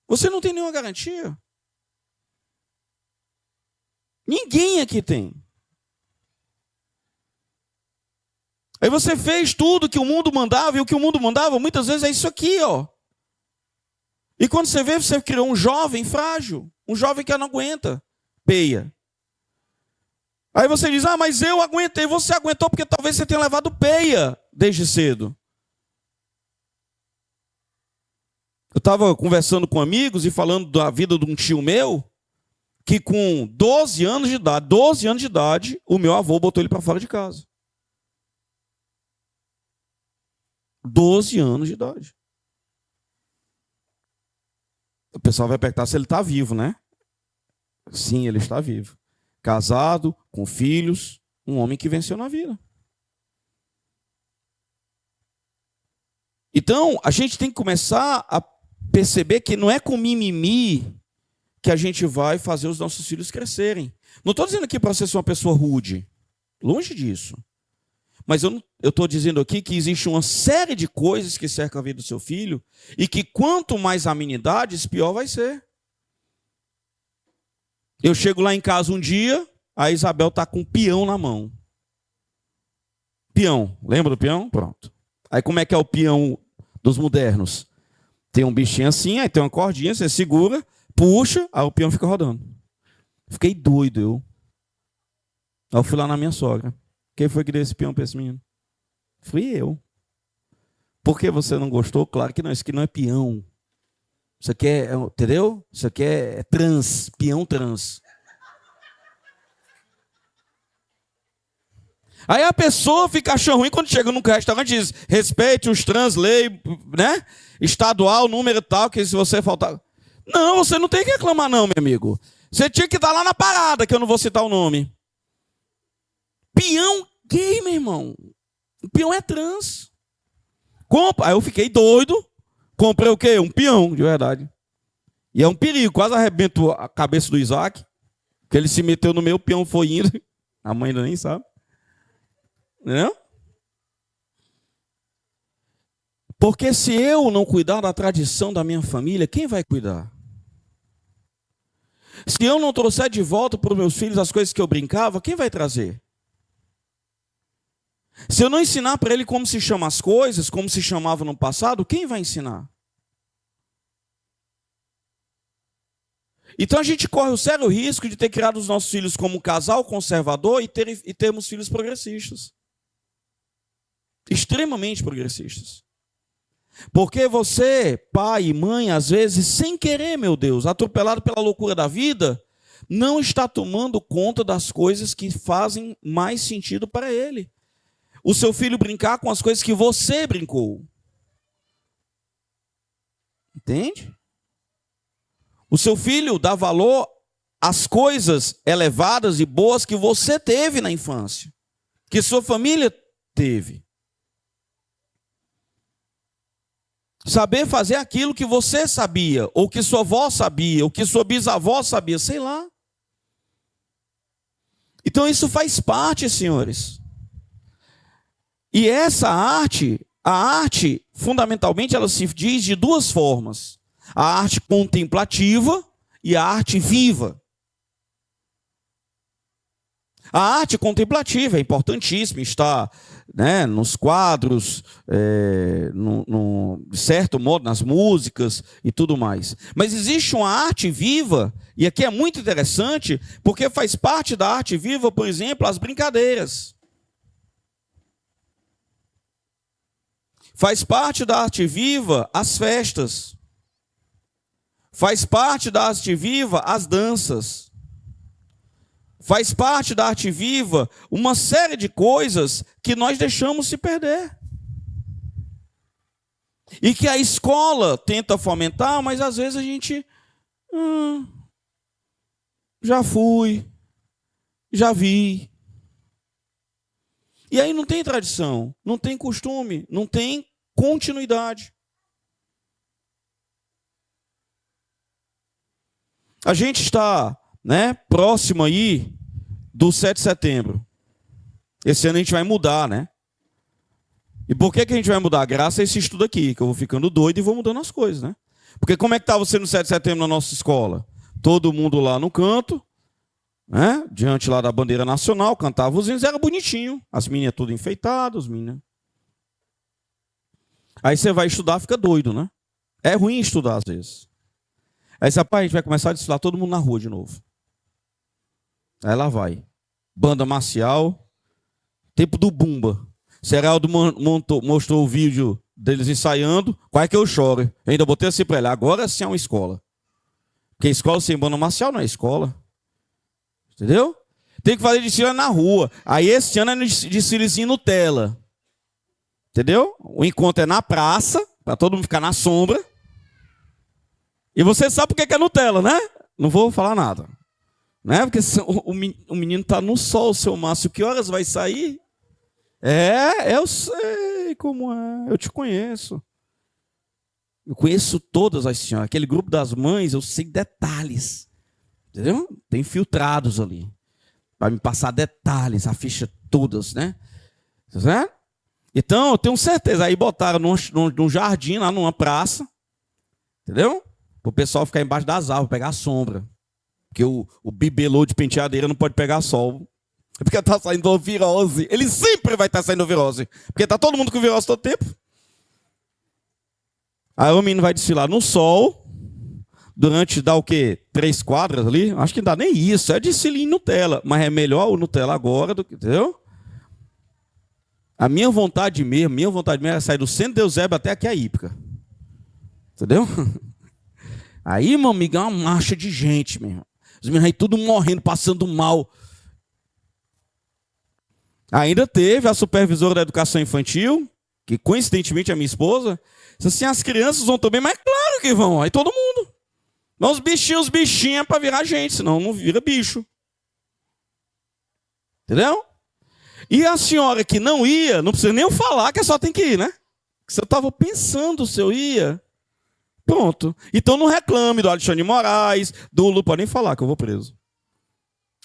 Você não tem nenhuma garantia. Ninguém aqui tem. Aí você fez tudo que o mundo mandava, e o que o mundo mandava muitas vezes é isso aqui, ó. E quando você vê, você criou um jovem frágil, um jovem que não aguenta, peia. Aí você diz, mas eu aguentei, você aguentou porque talvez você tenha levado peia desde cedo. Eu estava conversando com amigos e falando da vida de um tio meu, que com 12 anos de idade, o meu avô botou ele para fora de casa. 12 anos de idade. O pessoal vai perguntar se ele está vivo, né? Sim, ele está vivo. Casado, com filhos, um homem que venceu na vida. Então, a gente tem que começar a perceber que não é com mimimi que a gente vai fazer os nossos filhos crescerem. Não estou dizendo aqui para você ser uma pessoa rude. Longe disso. Mas eu estou dizendo aqui que existe uma série de coisas que cercam a vida do seu filho e que quanto mais amenidades, pior vai ser. Eu chego lá em casa um dia, a Isabel está com um peão na mão. Peão. Lembra do peão? Pronto. Aí como é que é o peão dos modernos? Tem um bichinho assim, aí tem uma cordinha, você segura, puxa, aí o peão fica rodando. Fiquei doido, eu. Aí eu fui lá na minha sogra. Quem foi que deu esse peão para esse menino? Fui eu. Por que você não gostou? Claro que não, isso aqui não é peão. Isso aqui é, entendeu? Isso aqui é trans, peão trans. Aí a pessoa fica achando ruim quando chega num restaurante e diz, respeite os trans, lei, né? Estadual, número tal, que se você faltar... Não, você não tem que reclamar não, meu amigo. Você tinha que estar lá na parada, que eu não vou citar o nome. Peão gay, meu irmão. O peão é trans. Aí eu fiquei doido. Comprei o quê? Um peão, de verdade. E é um perigo. Quase arrebento a cabeça do Isaac. Que ele se meteu no meu, o peão foi indo. A mãe ainda nem sabe. Não? Porque se eu não cuidar da tradição da minha família, quem vai cuidar? Se eu não trouxer de volta para os meus filhos as coisas que eu brincava, quem vai trazer? Se eu não ensinar para ele como se chama as coisas, como se chamava no passado, quem vai ensinar? Então a gente corre o sério risco de ter criado os nossos filhos como um casal conservador e termos filhos progressistas. Extremamente progressistas. Porque você, pai e mãe, às vezes, sem querer, meu Deus, atropelado pela loucura da vida, não está tomando conta das coisas que fazem mais sentido para ele. O seu filho brincar com as coisas que você brincou. Entende? O seu filho dá valor às coisas elevadas e boas que você teve na infância, que sua família teve. Saber fazer aquilo que você sabia, ou que sua avó sabia, ou que sua bisavó sabia, sei lá. Então isso faz parte, senhores. E essa arte, a arte, fundamentalmente, ela se diz de duas formas. A arte contemplativa e a arte viva. A arte contemplativa é importantíssima, está, né, nos quadros, de certo modo, nas músicas e tudo mais. Mas existe uma arte viva, e aqui é muito interessante, porque faz parte da arte viva, por exemplo, as brincadeiras. Faz parte da arte viva as festas. Faz parte da arte viva as danças. Faz parte da arte viva uma série de coisas que nós deixamos se perder. E que a escola tenta fomentar, mas às vezes a gente... já fui, já vi. E aí não tem tradição, não tem costume, não tem continuidade. A gente está, né, próximo aí do 7 de setembro. Esse ano a gente vai mudar, né? E por que a gente vai mudar? Graças a esse estudo aqui, que eu vou ficando doido e vou mudando as coisas, né? Porque como é que estava você no 7 de setembro na nossa escola? Todo mundo lá no canto, né? Diante lá da bandeira nacional, cantava os hinos, era bonitinho. As meninas tudo enfeitadas, os meninos. Aí você vai estudar, fica doido, né? É ruim estudar às vezes. Aí você, rapaz, a gente vai começar a desfilar todo mundo na rua de novo. Aí lá vai. Banda marcial, tempo do Bumba. Seraldo mostrou o vídeo deles ensaiando. Quase que eu choro. Eu ainda botei assim para ele. Agora sim é uma escola. Porque escola sem banda marcial não é escola. Entendeu? Tem que fazer desfile na rua. Aí esse ano é desfilezinho Nutella. Entendeu? O encontro é na praça, para todo mundo ficar na sombra. E você sabe por que é Nutella, né? Não vou falar nada. Né? Porque o menino está no sol, seu Márcio. Que horas vai sair? Eu sei como é. Eu te conheço. Eu conheço todas as senhoras. Aquele grupo das mães, eu sei detalhes. Entendeu? Tem filtrados ali. Para me passar detalhes, a ficha todas, né? Tá certo? Então, eu tenho certeza. Aí botaram num jardim, lá numa praça. Entendeu? Para o pessoal ficar embaixo das árvores, pegar a sombra. Porque o bibelô de penteadeira não pode pegar sol. É porque está saindo virose. Ele sempre vai estar saindo virose. Porque está todo mundo com virose todo tempo. Aí o menino vai desfilar no sol. Durante, dá o quê? 3 quadras ali? Acho que não dá nem isso. É desfile em Nutella. Mas é melhor o Nutella agora do que... Entendeu? A minha vontade mesmo é sair do centro de Eusébio até aqui a Ípica. Entendeu? Aí, meu amigo, é uma marcha de gente, meu irmão. Os meninos aí tudo morrendo, passando mal. Ainda teve a supervisora da educação infantil, que coincidentemente é minha esposa, disse assim, as crianças vão também, mas claro que vão, aí todo mundo. Mas os bichinhos para virar gente, senão não vira bicho. Entendeu? E a senhora que não ia, não precisa nem eu falar que só tem que ir, né? Se eu estava pensando se eu ia, pronto. Então não reclame do Alexandre de Moraes, do Lula, pode nem falar que eu vou preso.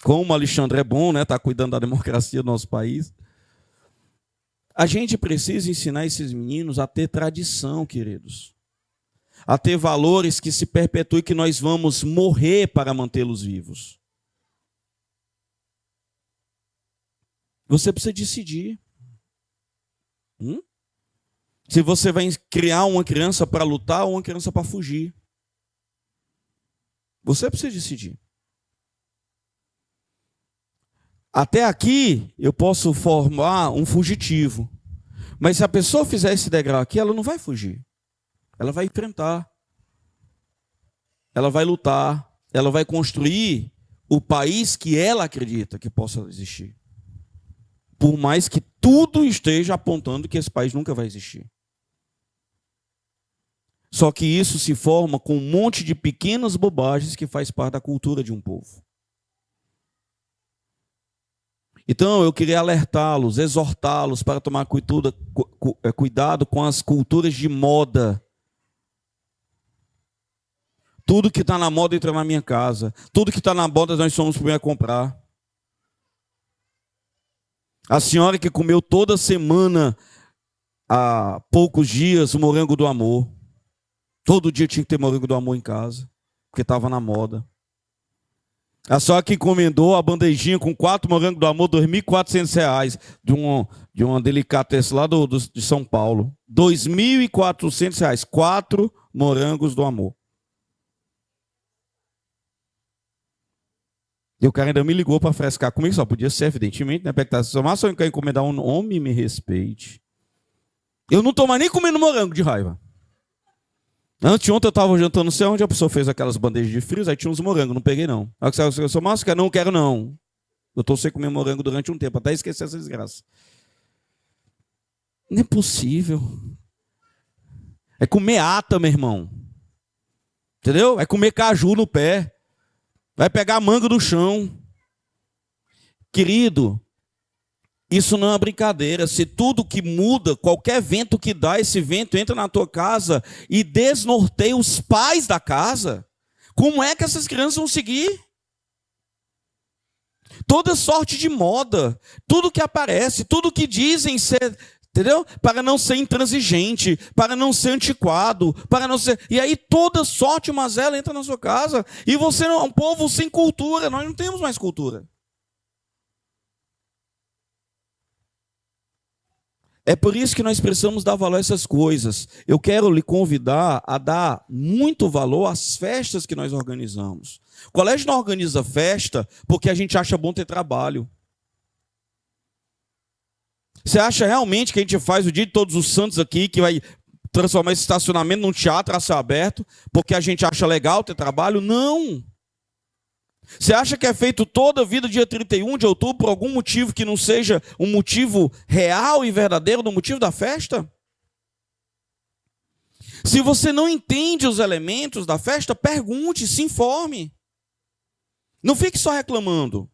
Como o Alexandre é bom, né? Está cuidando da democracia do nosso país. A gente precisa ensinar esses meninos a ter tradição, queridos. A ter valores que se perpetuem, que nós vamos morrer para mantê-los vivos. Você precisa decidir. Se você vai criar uma criança para lutar ou uma criança para fugir. Você precisa decidir. Até aqui eu posso formar um fugitivo. Mas se a pessoa fizer esse degrau aqui, ela não vai fugir. Ela vai enfrentar. Ela vai lutar. Ela vai construir o país que ela acredita que possa existir. Por mais que tudo esteja apontando que esse país nunca vai existir. Só que isso se forma com um monte de pequenas bobagens que faz parte da cultura de um povo. Então, eu queria alertá-los, exortá-los para tomar cuidado com as culturas de moda. Tudo que está na moda entra na minha casa. Tudo que está na moda nós somos os primeiros a comprar. A senhora que comeu toda semana, há poucos dias, o morango do amor. Todo dia tinha que ter morango do amor em casa, porque estava na moda. A senhora que encomendou a bandejinha com 4 morangos do amor, R$ 2.400, de uma delicatessen lá de São Paulo. R$ 2.400, 4 morangos do amor. E o cara ainda me ligou para frescar comigo, só podia ser, evidentemente, né? Mas se eu quero encomendar um homem, me respeite. Eu não estou mais nem comendo morango de raiva. Anteontem eu estava jantando, não sei onde, a pessoa fez aquelas bandejas de frios, aí tinha uns morangos, não peguei não. Aí eu sou máscara, não quero não. Eu estou sem comer morango durante um tempo, até esquecer essa desgraça. Não é possível. É comer ata, meu irmão. Entendeu? É comer caju no pé. Vai pegar manga do chão. Querido, isso não é uma brincadeira. Se tudo que muda, qualquer vento que dá, esse vento entra na tua casa e desnorteia os pais da casa, como é que essas crianças vão seguir? Toda sorte de moda, tudo que aparece, tudo que dizem ser, entendeu? Para não ser intransigente, para não ser antiquado, para não ser... E aí toda sorte mazela entra na sua casa e você é um povo sem cultura. Nós não temos mais cultura. É por isso que nós precisamos dar valor a essas coisas. Eu quero lhe convidar a dar muito valor às festas que nós organizamos. O colégio não organiza festa porque a gente acha bom ter trabalho. Você acha realmente que a gente faz o dia de Todos os Santos aqui, que vai transformar esse estacionamento num teatro a céu aberto, porque a gente acha legal ter trabalho? Não. Você acha que é feito toda a vida dia 31 de outubro por algum motivo que não seja um motivo real e verdadeiro do motivo da festa? Se você não entende os elementos da festa, pergunte, se informe. Não fique só reclamando.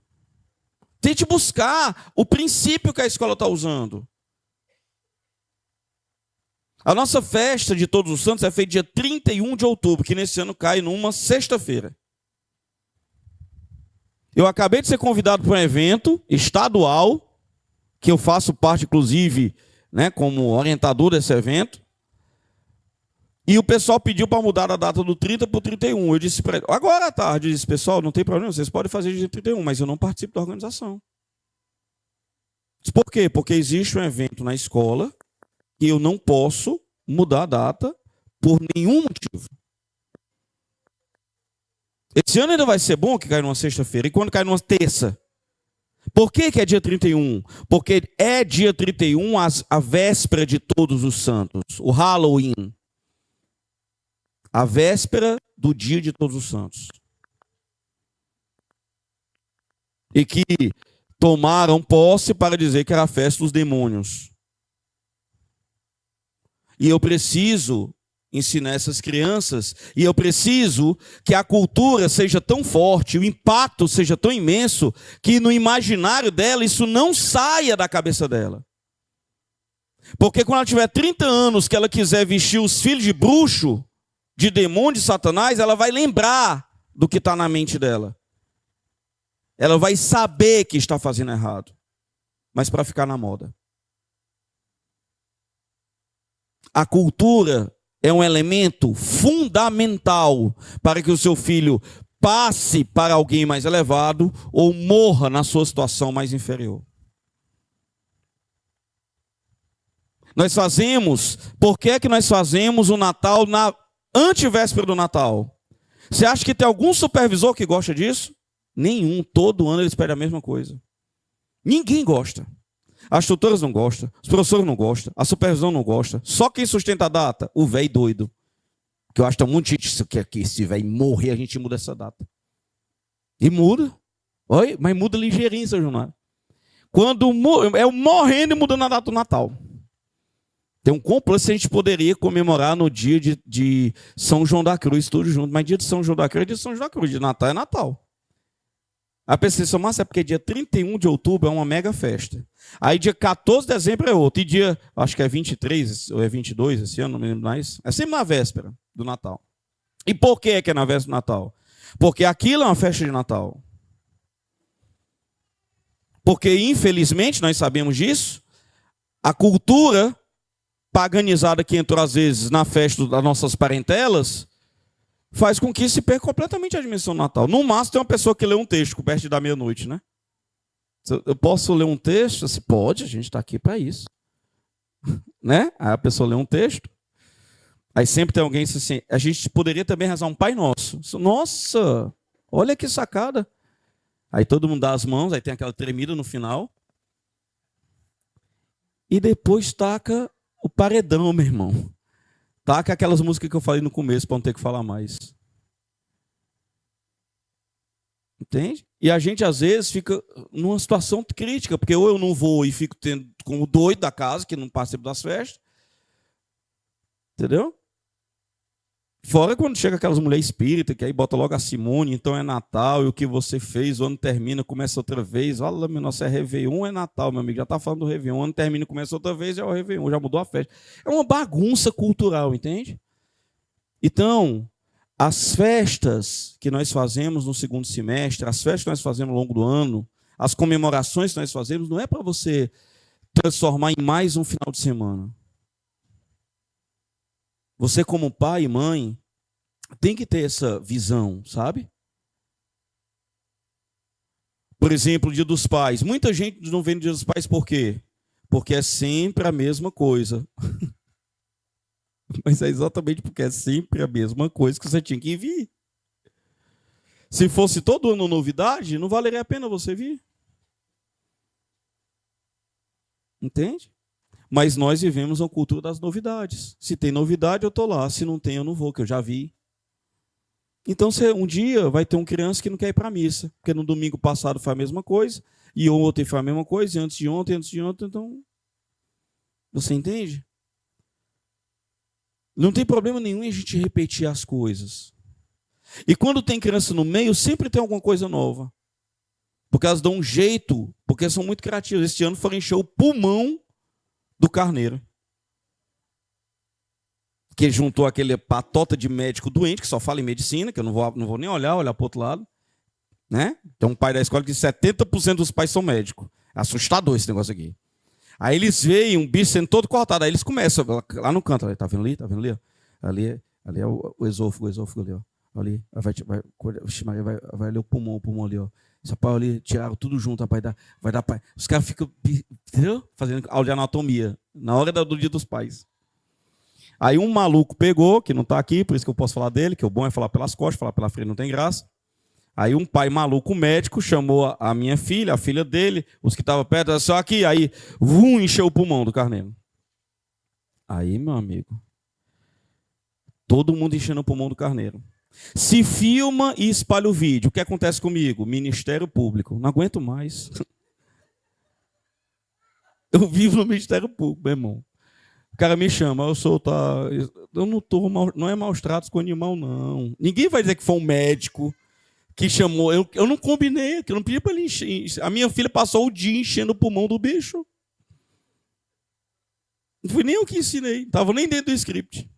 Tente buscar o princípio que a escola está usando. A nossa festa de Todos os Santos é feita dia 31 de outubro, que nesse ano cai numa sexta-feira. Eu acabei de ser convidado para um evento estadual, que eu faço parte, inclusive, né, como orientador desse evento. E o pessoal pediu para mudar a data do 30 para o 31. Eu disse para ele, agora à tarde, eu disse, pessoal, não tem problema, vocês podem fazer dia 31, mas eu não participo da organização. Por quê? Porque existe um evento na escola e eu não posso mudar a data por nenhum motivo. Esse ano ainda vai ser bom que cai numa sexta-feira. E quando cai numa terça? Por que é dia 31? Porque é dia 31 a véspera de Todos os Santos. O Halloween. A véspera do dia de Todos os Santos. E que tomaram posse para dizer que era a festa dos demônios. E eu preciso ensinar essas crianças, e eu preciso que a cultura seja tão forte, o impacto seja tão imenso, que no imaginário dela isso não saia da cabeça dela. Porque quando ela tiver 30 anos, que ela quiser vestir os filhos de bruxo, de demônio, de Satanás, ela vai lembrar do que está na mente dela. Ela vai saber que está fazendo errado, mas para ficar na moda. A cultura é um elemento fundamental para que o seu filho passe para alguém mais elevado ou morra na sua situação mais inferior. Por que é que nós fazemos o Natal na antevéspera do Natal? Você acha que tem algum supervisor que gosta disso? Nenhum. Todo ano eles pedem a mesma coisa. Ninguém gosta. As tutoras não gostam, os professores não gostam, a supervisão não gosta. Só quem sustenta a data? O velho doido. Que eu acho que tem um monte de gente que aqui, se velho morrer, a gente muda essa data. E muda. Oi, mas muda ligeirinho, seu Junaro. Quando eu morrendo e mudando a data do Natal. Tem um complô se a gente poderia comemorar no dia de São João da Cruz, tudo junto. Mas dia de São João da Cruz é dia de São João da Cruz. De Natal é Natal. A pesquisa massa é porque dia 31 de outubro é uma mega festa. Aí dia 14 de dezembro é outro. E dia, acho que é 23 ou é 22 esse ano, não me lembro mais. É sempre na véspera do Natal. E por que é na véspera do Natal? Porque aquilo é uma festa de Natal. Porque, infelizmente, nós sabemos disso, a cultura paganizada que entrou, às vezes, na festa das nossas parentelas, faz com que se perca completamente a dimensão do Natal. No máximo, tem uma pessoa que lê um texto perto da meia-noite, né? Eu posso ler um texto? Assim, pode, a gente está aqui para isso. Né? Aí a pessoa lê um texto, aí sempre tem alguém assim, a gente poderia também rezar um Pai Nosso. Nossa, olha que sacada. Aí todo mundo dá as mãos, aí tem aquela tremida no final. E depois taca o paredão, meu irmão. Taca aquelas músicas que eu falei no começo, para não ter que falar mais. Entende? E a gente, às vezes, fica numa situação crítica, porque ou eu não vou e fico tendo como doido da casa, que não participo das festas. Entendeu? Fora quando chega aquelas mulheres espíritas, que aí bota logo a Simone, então é Natal, e o que você fez, o ano termina, começa outra vez. Olha, meu nosso é Réveillon, é Natal, meu amigo, já está falando do Réveillon, o ano termina, começa outra vez, é o Réveillon, já mudou a festa. É uma bagunça cultural, entende? Então, as festas que nós fazemos no segundo semestre, as festas que nós fazemos ao longo do ano, as comemorações que nós fazemos, não é para você transformar em mais um final de semana. Você, como pai e mãe, tem que ter essa visão, sabe? Por exemplo, o Dia dos Pais. Muita gente não vem no Dia dos Pais por quê? Porque é sempre a mesma coisa. Mas é exatamente porque é sempre a mesma coisa que você tinha que vir. Se fosse todo ano novidade, não valeria a pena você vir. Entende? Mas nós vivemos a cultura das novidades. Se tem novidade, eu estou lá. Se não tem, eu não vou, que eu já vi. Então, um dia vai ter uma criança que não quer ir para a missa, porque no domingo passado foi a mesma coisa, e ontem foi a mesma coisa, e antes de ontem, então... Você entende? Não tem problema nenhum em a gente repetir as coisas. E quando tem criança no meio, sempre tem alguma coisa nova. Porque elas dão um jeito, porque são muito criativas. Este ano foram encher o pulmão do Carneiro. Que juntou aquele patota de médico doente, que só fala em medicina, que eu não vou nem olhar para o outro lado. Né? Tem um pai da escola que diz que 70% dos pais são médicos. É assustador esse negócio aqui. Aí eles veem um bicho sendo todo cortado, aí eles começam, lá no canto, tá vendo ali? Tá vendo ali? Ali é o esôfago ali, ó. Ali, vai ali o pulmão ali, ó. Esse pai ali, tiraram tudo junto, rapaz, vai dar pai. Os caras ficam, entendeu? Fazendo aula de anatomia, na hora do Dia dos Pais. Aí um maluco pegou, que não está aqui, por isso que eu posso falar dele, que o bom é falar pelas costas, falar pela frente não tem graça. Aí um pai maluco médico chamou a minha filha, a filha dele, os que estavam perto, só aqui, aí, encheu o pulmão do Carneiro. Aí, meu amigo, todo mundo enchendo o pulmão do Carneiro. Se filma e espalha o vídeo. O que acontece comigo? Ministério Público. Não aguento mais. Eu vivo no Ministério Público, meu irmão. O cara me chama, eu não tô não é maus tratos com animal, não. Ninguém vai dizer que foi um médico que chamou. Eu não combinei, eu não pedi para ele encher. A minha filha passou o dia enchendo o pulmão do bicho. Não foi nem eu que ensinei, estava nem dentro do script.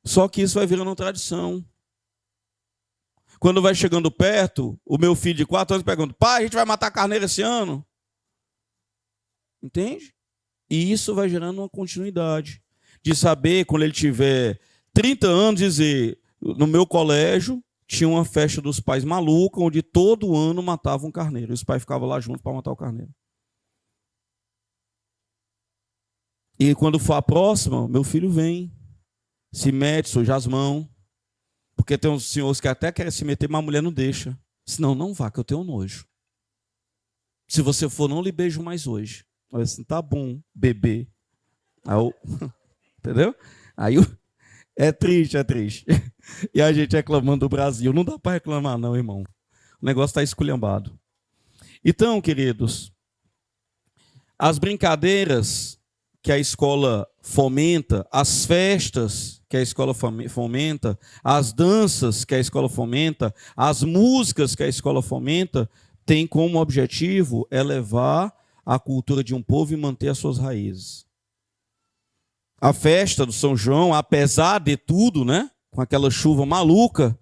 Só que isso vai virando uma tradição. Quando vai chegando perto, o meu filho de 4 anos pergunta: pai, a gente vai matar carneiro esse ano? Entende? E isso vai gerando uma continuidade. De saber, quando ele tiver 30 anos, dizer: no meu colégio tinha uma festa dos pais maluca, onde todo ano matavam um carneiro. E os pais ficavam lá juntos para matar o carneiro. E quando for a próxima, meu filho vem, se mete, suja as mãos. Porque tem uns senhores que até querem se meter, mas a mulher não deixa. Senão, não vá, que eu tenho nojo. Se você for, não lhe beijo mais hoje. Olha assim, tá bom, bebê. Aí entendeu? Aí é triste, é triste. E a gente reclamando do Brasil. Não dá para reclamar, não, irmão. O negócio está esculhambado. Então, queridos, as brincadeiras que a escola fomenta, as festas que a escola fomenta, as danças que a escola fomenta, as músicas que a escola fomenta, tem como objetivo elevar a cultura de um povo e manter as suas raízes. A festa do São João, apesar de tudo, né, com aquela chuva maluca,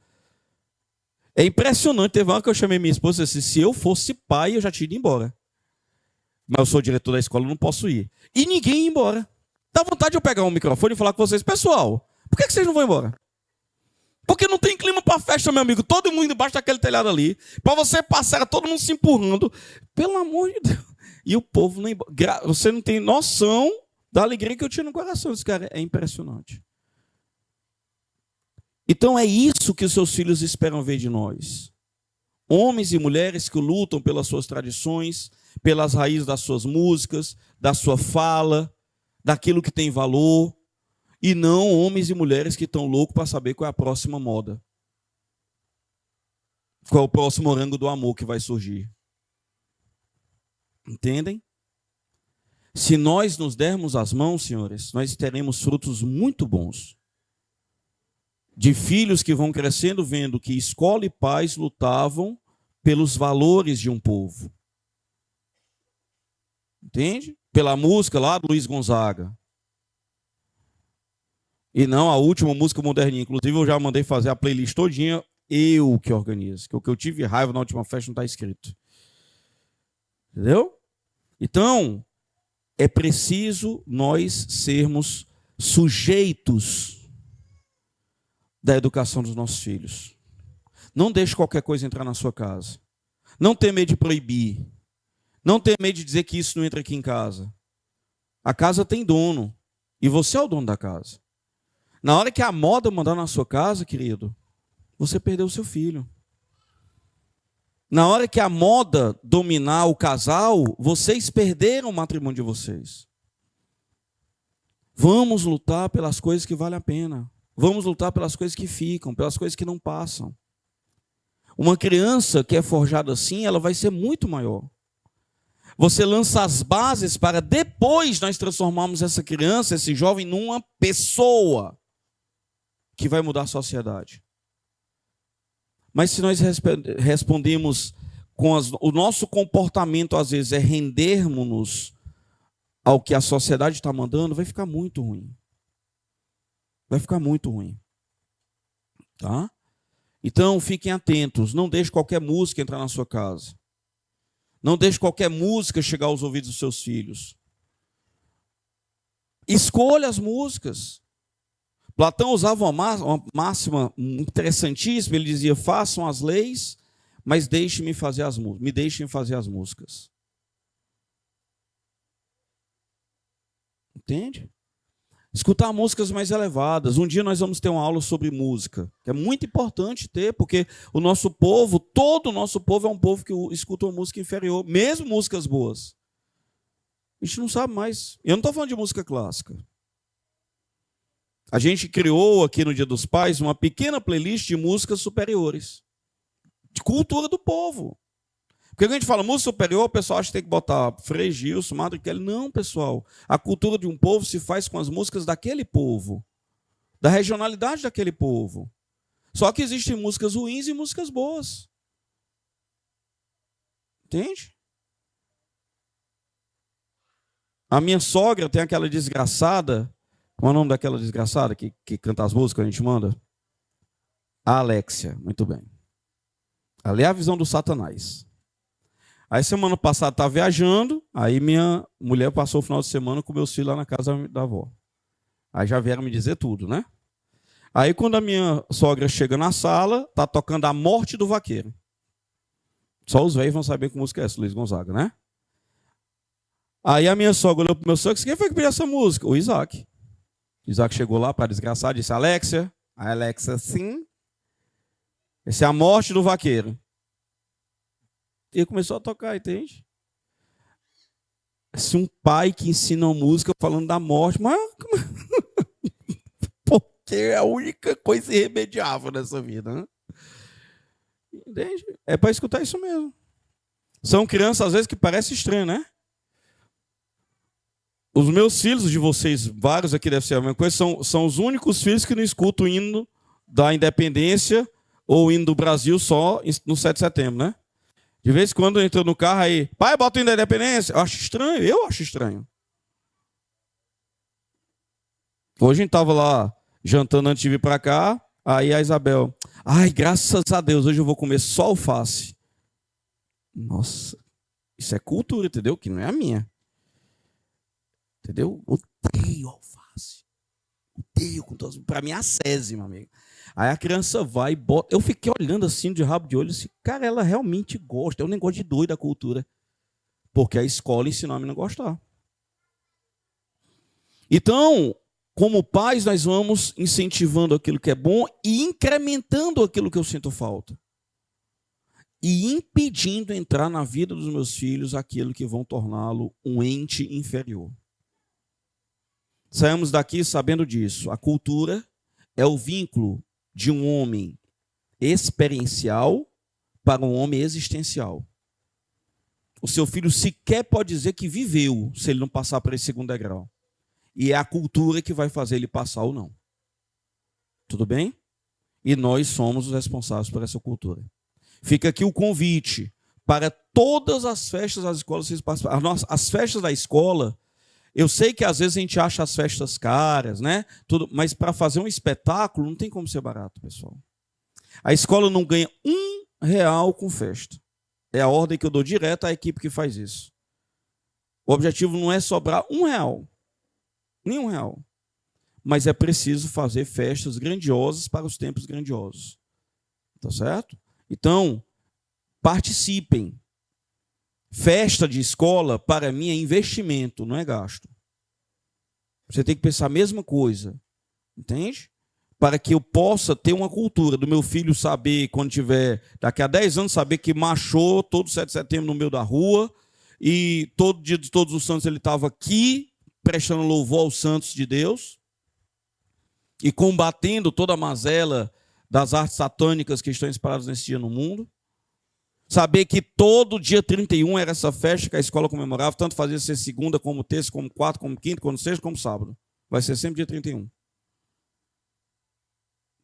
é impressionante. Teve uma hora que eu chamei minha esposa e disse, se eu fosse pai, eu já tinha ido embora. Mas eu sou diretor da escola, eu não posso ir. E ninguém ia embora. Dá vontade de eu pegar um microfone e falar com vocês, pessoal, por que vocês não vão embora? Porque não tem clima para festa, meu amigo. Todo mundo embaixo daquele telhado ali. Para você passar, todo mundo se empurrando. Pelo amor de Deus. E o povo nem embora. Você não tem noção da alegria que eu tinha no coração. Esse cara é impressionante. Então é isso que os seus filhos esperam ver de nós. Homens e mulheres que lutam pelas suas tradições, pelas raízes das suas músicas, da sua fala, daquilo que tem valor, e não homens e mulheres que estão loucos para saber qual é a próxima moda. Qual é o próximo orango do amor que vai surgir. Entendem? Se nós nos dermos as mãos, senhores, nós teremos frutos muito bons. De filhos que vão crescendo vendo que escola e pais lutavam pelos valores de um povo. Entende? Pela música lá do Luiz Gonzaga. E não a última música moderninha. Inclusive eu já mandei fazer a playlist todinha, eu que organizo. Que o que eu tive raiva na última festa não está escrito. Entendeu? Então, é preciso nós sermos sujeitos da educação dos nossos filhos. Não deixe qualquer coisa entrar na sua casa. Não tenha medo de proibir. Não tenha medo de dizer que isso não entra aqui em casa. A casa tem dono. E você é o dono da casa. Na hora que a moda mandar na sua casa, querido, você perdeu o seu filho. Na hora que a moda dominar o casal, vocês perderam o matrimônio de vocês. Vamos lutar pelas coisas que valem a pena. Vamos lutar pelas coisas que ficam, pelas coisas que não passam. Uma criança que é forjada assim, ela vai ser muito maior. Você lança as bases para depois nós transformarmos essa criança, esse jovem, numa pessoa que vai mudar a sociedade. Mas se nós respondemos com o nosso comportamento, às vezes, é rendermos-nos ao que a sociedade está mandando, vai ficar muito ruim. Vai ficar muito ruim. Tá? Então, fiquem atentos. Não deixe qualquer música entrar na sua casa. Não deixe qualquer música chegar aos ouvidos dos seus filhos. Escolha as músicas. Platão usava uma máxima interessantíssima. Ele dizia, façam as leis, mas deixem-me fazer as músicas. Me deixem fazer as músicas. Entende? Escutar músicas mais elevadas. Um dia nós vamos ter uma aula sobre música, que é muito importante ter, porque o nosso povo, todo o nosso povo é um povo que escuta uma música inferior, mesmo músicas boas. A gente não sabe mais. Eu não estou falando de música clássica. A gente criou aqui no Dia dos Pais uma pequena playlist de músicas superiores, de cultura do povo. Porque quando a gente fala música superior, o pessoal acha que tem que botar Frei, Gilson, Madre Kelly. Não, pessoal. A cultura de um povo se faz com as músicas daquele povo, da regionalidade daquele povo. Só que existem músicas ruins e músicas boas. Entende? A minha sogra tem aquela desgraçada. Qual é o nome daquela desgraçada que canta as músicas que a gente manda? A Alexia. Muito bem. Ali é a visão do Satanás. Aí semana passada estava viajando, aí minha mulher passou o final de semana com meus filhos lá na casa da avó. Aí já vieram me dizer tudo, né? Aí quando a minha sogra chega na sala, tá tocando A Morte do Vaqueiro. Só os velhos vão saber que música é essa, Luiz Gonzaga, né? Aí a minha sogra olhou para o meu sogro e disse, quem foi que pediu essa música? O Isaac. O Isaac chegou lá para desgraçar, disse, Alexia. A Alexia, sim. Essa é a morte do vaqueiro. E ele começou a tocar, entende? Se um pai que ensina música falando da morte, mas porque é a única coisa irremediável nessa vida, né? Entende? É para escutar isso mesmo. São crianças, às vezes, que parece estranho, né? Os meus filhos, de vocês, vários aqui devem ser a mesma coisa, são os únicos filhos que não escutam o hino da independência ou o hino do Brasil só no 7 de setembro, né? De vez em quando eu entro no carro aí, pai, bota o hino da independência. Eu acho estranho. Hoje a gente estava lá jantando antes de vir para cá, aí a Isabel, ai, graças a Deus, hoje eu vou comer só alface. Nossa, isso é cultura, entendeu? Que não é a minha. Entendeu? Odeio alface. Odeio com todos. Para mim é a césima, amigo. Aí a criança vai e bota. Eu fiquei olhando assim de rabo de olho, assim, cara, ela realmente gosta. É um negócio de doido da cultura. Porque a escola ensinou a mim a não gostar. Então, como pais, nós vamos incentivando aquilo que é bom e incrementando aquilo que eu sinto falta. E impedindo entrar na vida dos meus filhos aquilo que vão torná-lo um ente inferior. Saímos daqui sabendo disso. A cultura é o vínculo de um homem experiencial para um homem existencial. O seu filho sequer pode dizer que viveu se ele não passar por esse segundo degrau. E é a cultura que vai fazer ele passar ou não. Tudo bem? E nós somos os responsáveis por essa cultura. Fica aqui o convite para todas as festas das escolas vocês participarem. As festas da escola, eu sei que às vezes a gente acha as festas caras, né? Mas para fazer um espetáculo não tem como ser barato, pessoal. A escola não ganha R$1 com festa. É a ordem que eu dou direto à equipe que faz isso. O objetivo não é sobrar R$1. Nem R$1. Mas é preciso fazer festas grandiosas para os tempos grandiosos. Tá certo? Então, participem. Festa de escola, para mim, é investimento, não é gasto. Você tem que pensar a mesma coisa. Entende? Para que eu possa ter uma cultura do meu filho saber, quando tiver, daqui a 10 anos, saber que marchou todo 7 de setembro no meio da rua e todo dia de todos os santos ele estava aqui, prestando louvor aos santos de Deus e combatendo toda a mazela das artes satânicas que estão espalhadas nesse dia no mundo. Saber que todo dia 31 era essa festa que a escola comemorava, tanto fazia ser segunda, como terça, como quarta, como quinta, como sexta, como sábado. Vai ser sempre dia 31.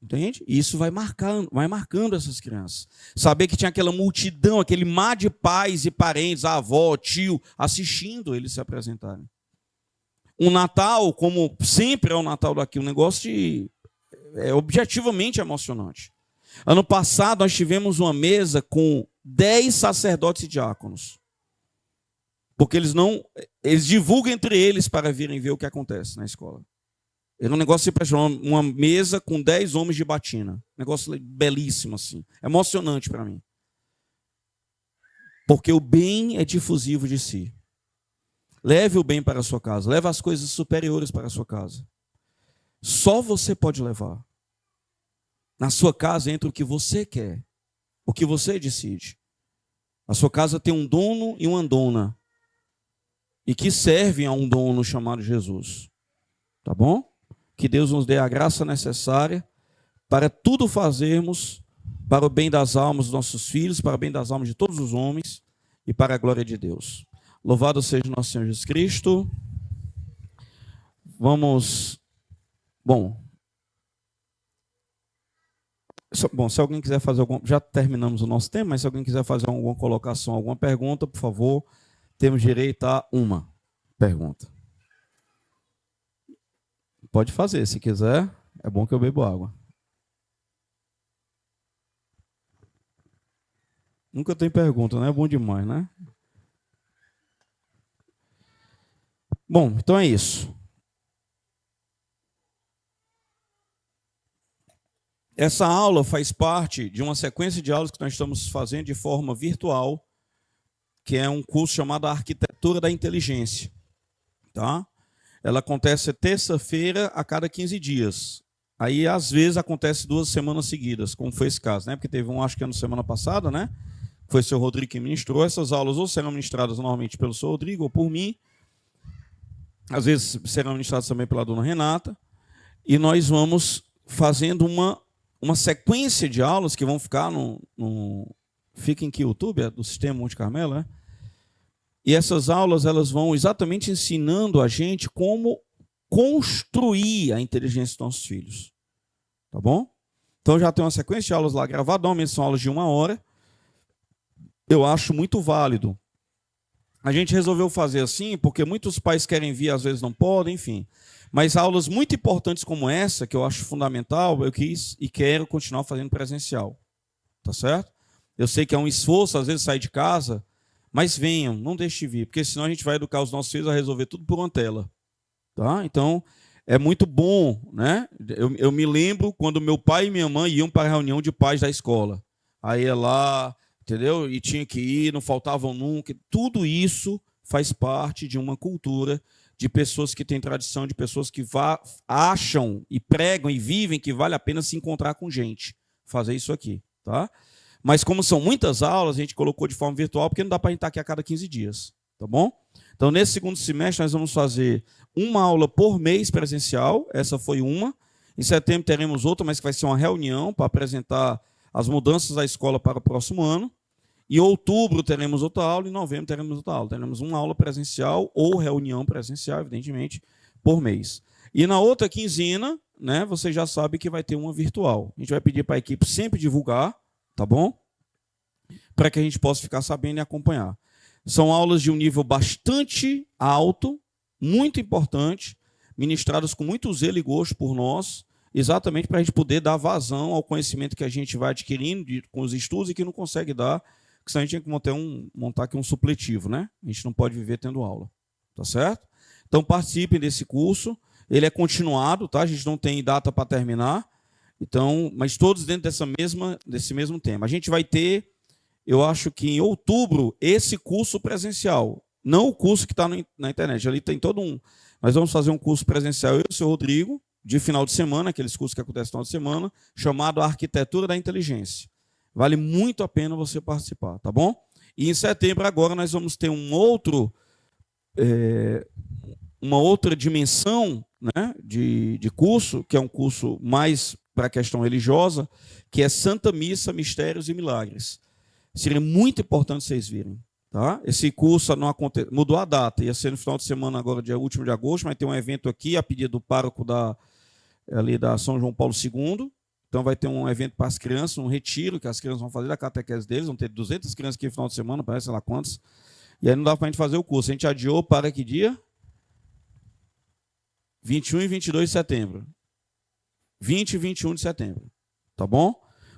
Entende? E isso vai marcando essas crianças. Saber que tinha aquela multidão, aquele mar de pais e parentes, avó, tio, assistindo eles se apresentarem. Um Natal, como sempre é o Natal daqui, um negócio objetivamente emocionante. Ano passado nós tivemos uma mesa com 10 sacerdotes e diáconos. Porque eles divulgam entre eles para virem ver o que acontece na escola. Era um negócio impressionante, uma mesa com 10 homens de batina. Um negócio belíssimo assim, emocionante para mim. Porque o bem é difusivo de si. Leve o bem para a sua casa, leve as coisas superiores para a sua casa. Só você pode levar. Na sua casa entra o que você quer, o que você decide. A sua casa tem um dono e uma dona, e que servem a um dono chamado Jesus. Tá bom? Que Deus nos dê a graça necessária para tudo fazermos para o bem das almas dos nossos filhos, para o bem das almas de todos os homens e para a glória de Deus. Louvado seja nosso Senhor Jesus Cristo. Vamos... Bom, se alguém quiser fazer algum... Já terminamos o nosso tema, mas se alguém quiser fazer alguma colocação, alguma pergunta, por favor, temos direito a uma pergunta. Pode fazer, se quiser. É bom que eu bebo água. Nunca tem pergunta, né? É bom demais, né? Bom, então é isso. Essa aula faz parte de uma sequência de aulas que nós estamos fazendo de forma virtual, que é um curso chamado Arquitetura da Inteligência. Tá? Ela acontece terça-feira a cada 15 dias. Aí, às vezes, acontece 2 semanas seguidas, como foi esse caso, né? Porque teve um, acho que na semana passada, né? Foi o seu Rodrigo que ministrou. Essas aulas ou serão ministradas normalmente pelo seu Rodrigo ou por mim. Às vezes serão ministradas também pela dona Renata. E nós vamos fazendo uma sequência de aulas que vão ficar fica em que YouTube? É do Sistema Monte Carmelo, né? E essas aulas elas vão exatamente ensinando a gente como construir a inteligência dos nossos filhos. Tá bom? Então já tem uma sequência de aulas lá gravadas, normalmente são aulas de 1 hora. Eu acho muito válido. A gente resolveu fazer assim porque muitos pais querem vir, às vezes não podem, enfim. Mas aulas muito importantes como essa, que eu acho fundamental, eu quis e quero continuar fazendo presencial. Tá certo? Eu sei que é um esforço, às vezes, sair de casa, mas venham, não deixe de vir, porque senão a gente vai educar os nossos filhos a resolver tudo por uma tela. Tá? Então, é muito bom, né? Eu me lembro quando meu pai e minha mãe iam para a reunião de pais da escola. Aí ia lá, entendeu? E tinha que ir, não faltavam nunca. Tudo isso faz parte de uma cultura de pessoas que têm tradição, de pessoas que acham e pregam e vivem que vale a pena se encontrar com gente. Fazer isso aqui, tá? Mas como são muitas aulas, a gente colocou de forma virtual, porque não dá para a gente estar aqui a cada 15 dias, tá bom? Então, nesse segundo semestre, nós vamos fazer uma aula por mês presencial, essa foi uma. Em setembro teremos outra, mas que vai ser uma reunião para apresentar as mudanças da escola para o próximo ano. Em outubro teremos outra aula, em novembro teremos outra aula. Teremos uma aula presencial ou reunião presencial, evidentemente, por mês. E na outra quinzena, né, você já sabe que vai ter uma virtual. A gente vai pedir para a equipe sempre divulgar, tá bom? Para que a gente possa ficar sabendo e acompanhar. São aulas de um nível bastante alto, muito importante, ministradas com muito zelo e gosto por nós, exatamente para a gente poder dar vazão ao conhecimento que a gente vai adquirindo com os estudos e que não consegue dar, porque senão a gente tem que montar aqui um supletivo, né? A gente não pode viver tendo aula, tá certo? Então participem desse curso, ele é continuado, tá? A gente não tem data para terminar, então, mas todos dentro desse mesmo tema. A gente vai ter, eu acho que em outubro, esse curso presencial, não o curso que está na internet, ali tem todo um... Nós vamos fazer um curso presencial, eu e o seu Rodrigo, de final de semana, aqueles cursos que acontecem no final de semana, chamado Arquitetura da Inteligência. Vale muito a pena você participar, tá bom? E em setembro, agora, nós vamos ter uma outra dimensão, né, de curso, que é um curso mais para a questão religiosa, que é Santa Missa, Mistérios e Milagres. Seria muito importante vocês virem. Tá? Esse curso não mudou a data, ia ser no final de semana agora, dia último de agosto, mas tem um evento aqui, a pedido do pároco ali da São João Paulo II. Então vai ter um evento para as crianças, um retiro, que as crianças vão fazer da catequese deles, vão ter 200 crianças aqui no final de semana, parece sei lá quantas. E aí não dá para a gente fazer o curso. A gente adiou para que dia? 21 e 22 de setembro. 20 e 21 de setembro. Tá bom?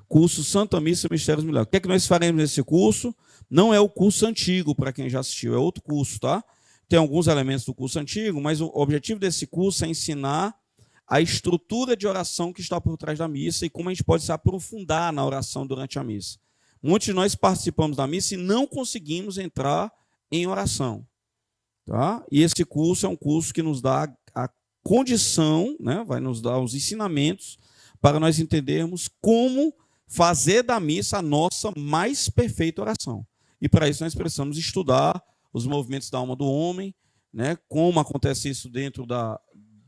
Curso Santa Missa, Mistérios e Milagres. O que é que nós faremos nesse curso? Não é o curso antigo, para quem já assistiu, é outro curso, tá? Tem alguns elementos do curso antigo, mas o objetivo desse curso é ensinar a estrutura de oração que está por trás da missa e como a gente pode se aprofundar na oração durante a missa. Muitos de nós participamos da missa e não conseguimos entrar em oração. Tá? E esse curso é um curso que nos dá a condição, né? Vai nos dar os ensinamentos para nós entendermos como fazer da missa a nossa mais perfeita oração. E para isso nós precisamos estudar os movimentos da alma do homem, né? Como acontece isso dentro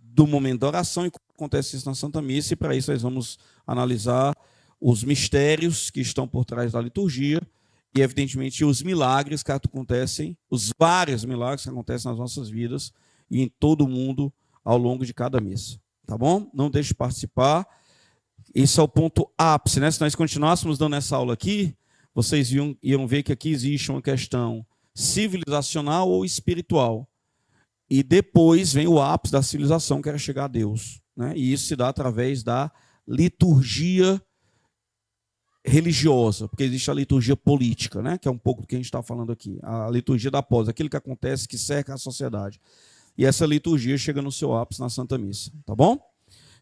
do momento da oração e como acontece isso na Santa Missa, e para isso nós vamos analisar os mistérios que estão por trás da liturgia e, evidentemente, os milagres que acontecem, os vários milagres que acontecem nas nossas vidas e em todo o mundo ao longo de cada missa. Tá bom? Não deixe de participar. Esse é o ponto ápice, né? Se nós continuássemos dando essa aula aqui, vocês iam ver que aqui existe uma questão civilizacional ou espiritual. E depois vem o ápice da civilização, que era chegar a Deus. Né? E isso se dá através da liturgia religiosa, porque existe a liturgia política, né? Que é um pouco do que a gente está falando aqui. A liturgia da pós, aquilo que acontece, que cerca a sociedade. E essa liturgia chega no seu ápice na Santa Missa. Tá bom?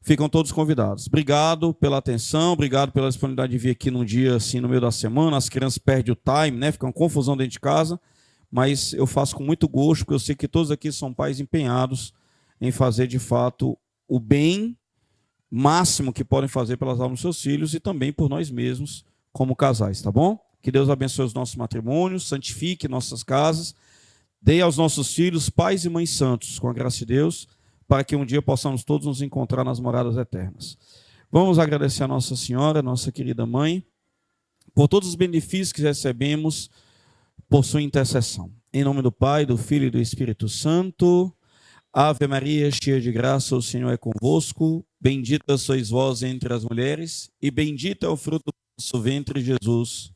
Ficam todos convidados. Obrigado pela atenção, obrigado pela disponibilidade de vir aqui num dia assim, no meio da semana. As crianças perdem o time, né? Ficam confusão dentro de casa. Mas eu faço com muito gosto, porque eu sei que todos aqui são pais empenhados em fazer, de fato, o bem máximo que podem fazer pelas almas dos seus filhos e também por nós mesmos como casais, tá bom? Que Deus abençoe os nossos matrimônios, santifique nossas casas, dê aos nossos filhos pais e mães santos, com a graça de Deus, para que um dia possamos todos nos encontrar nas moradas eternas. Vamos agradecer a Nossa Senhora, nossa querida mãe, por todos os benefícios que recebemos por sua intercessão. Em nome do Pai, do Filho e do Espírito Santo. Ave Maria, cheia de graça, o Senhor é convosco. Bendita sois vós entre as mulheres, e bendito é o fruto do vosso ventre, Jesus.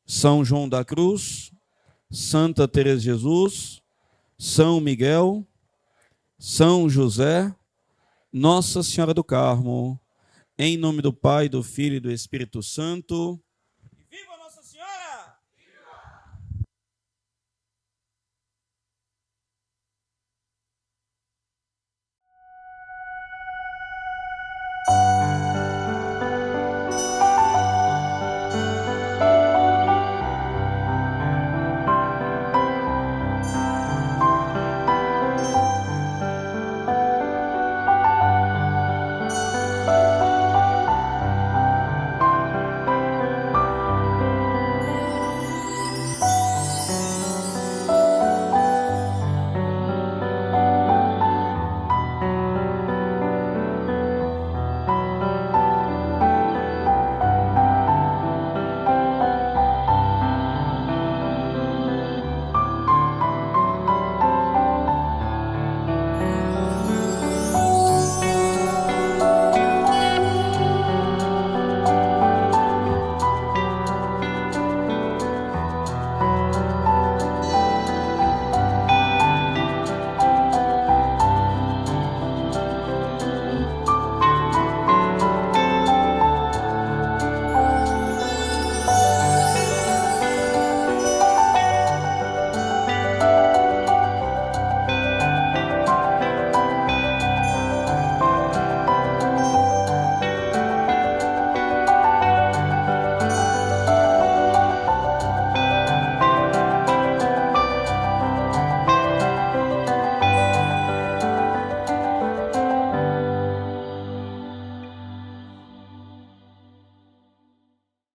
São João da Cruz, Santa Teresa de Jesus, São Miguel, São José, Nossa Senhora do Carmo, em nome do Pai, do Filho e do Espírito Santo.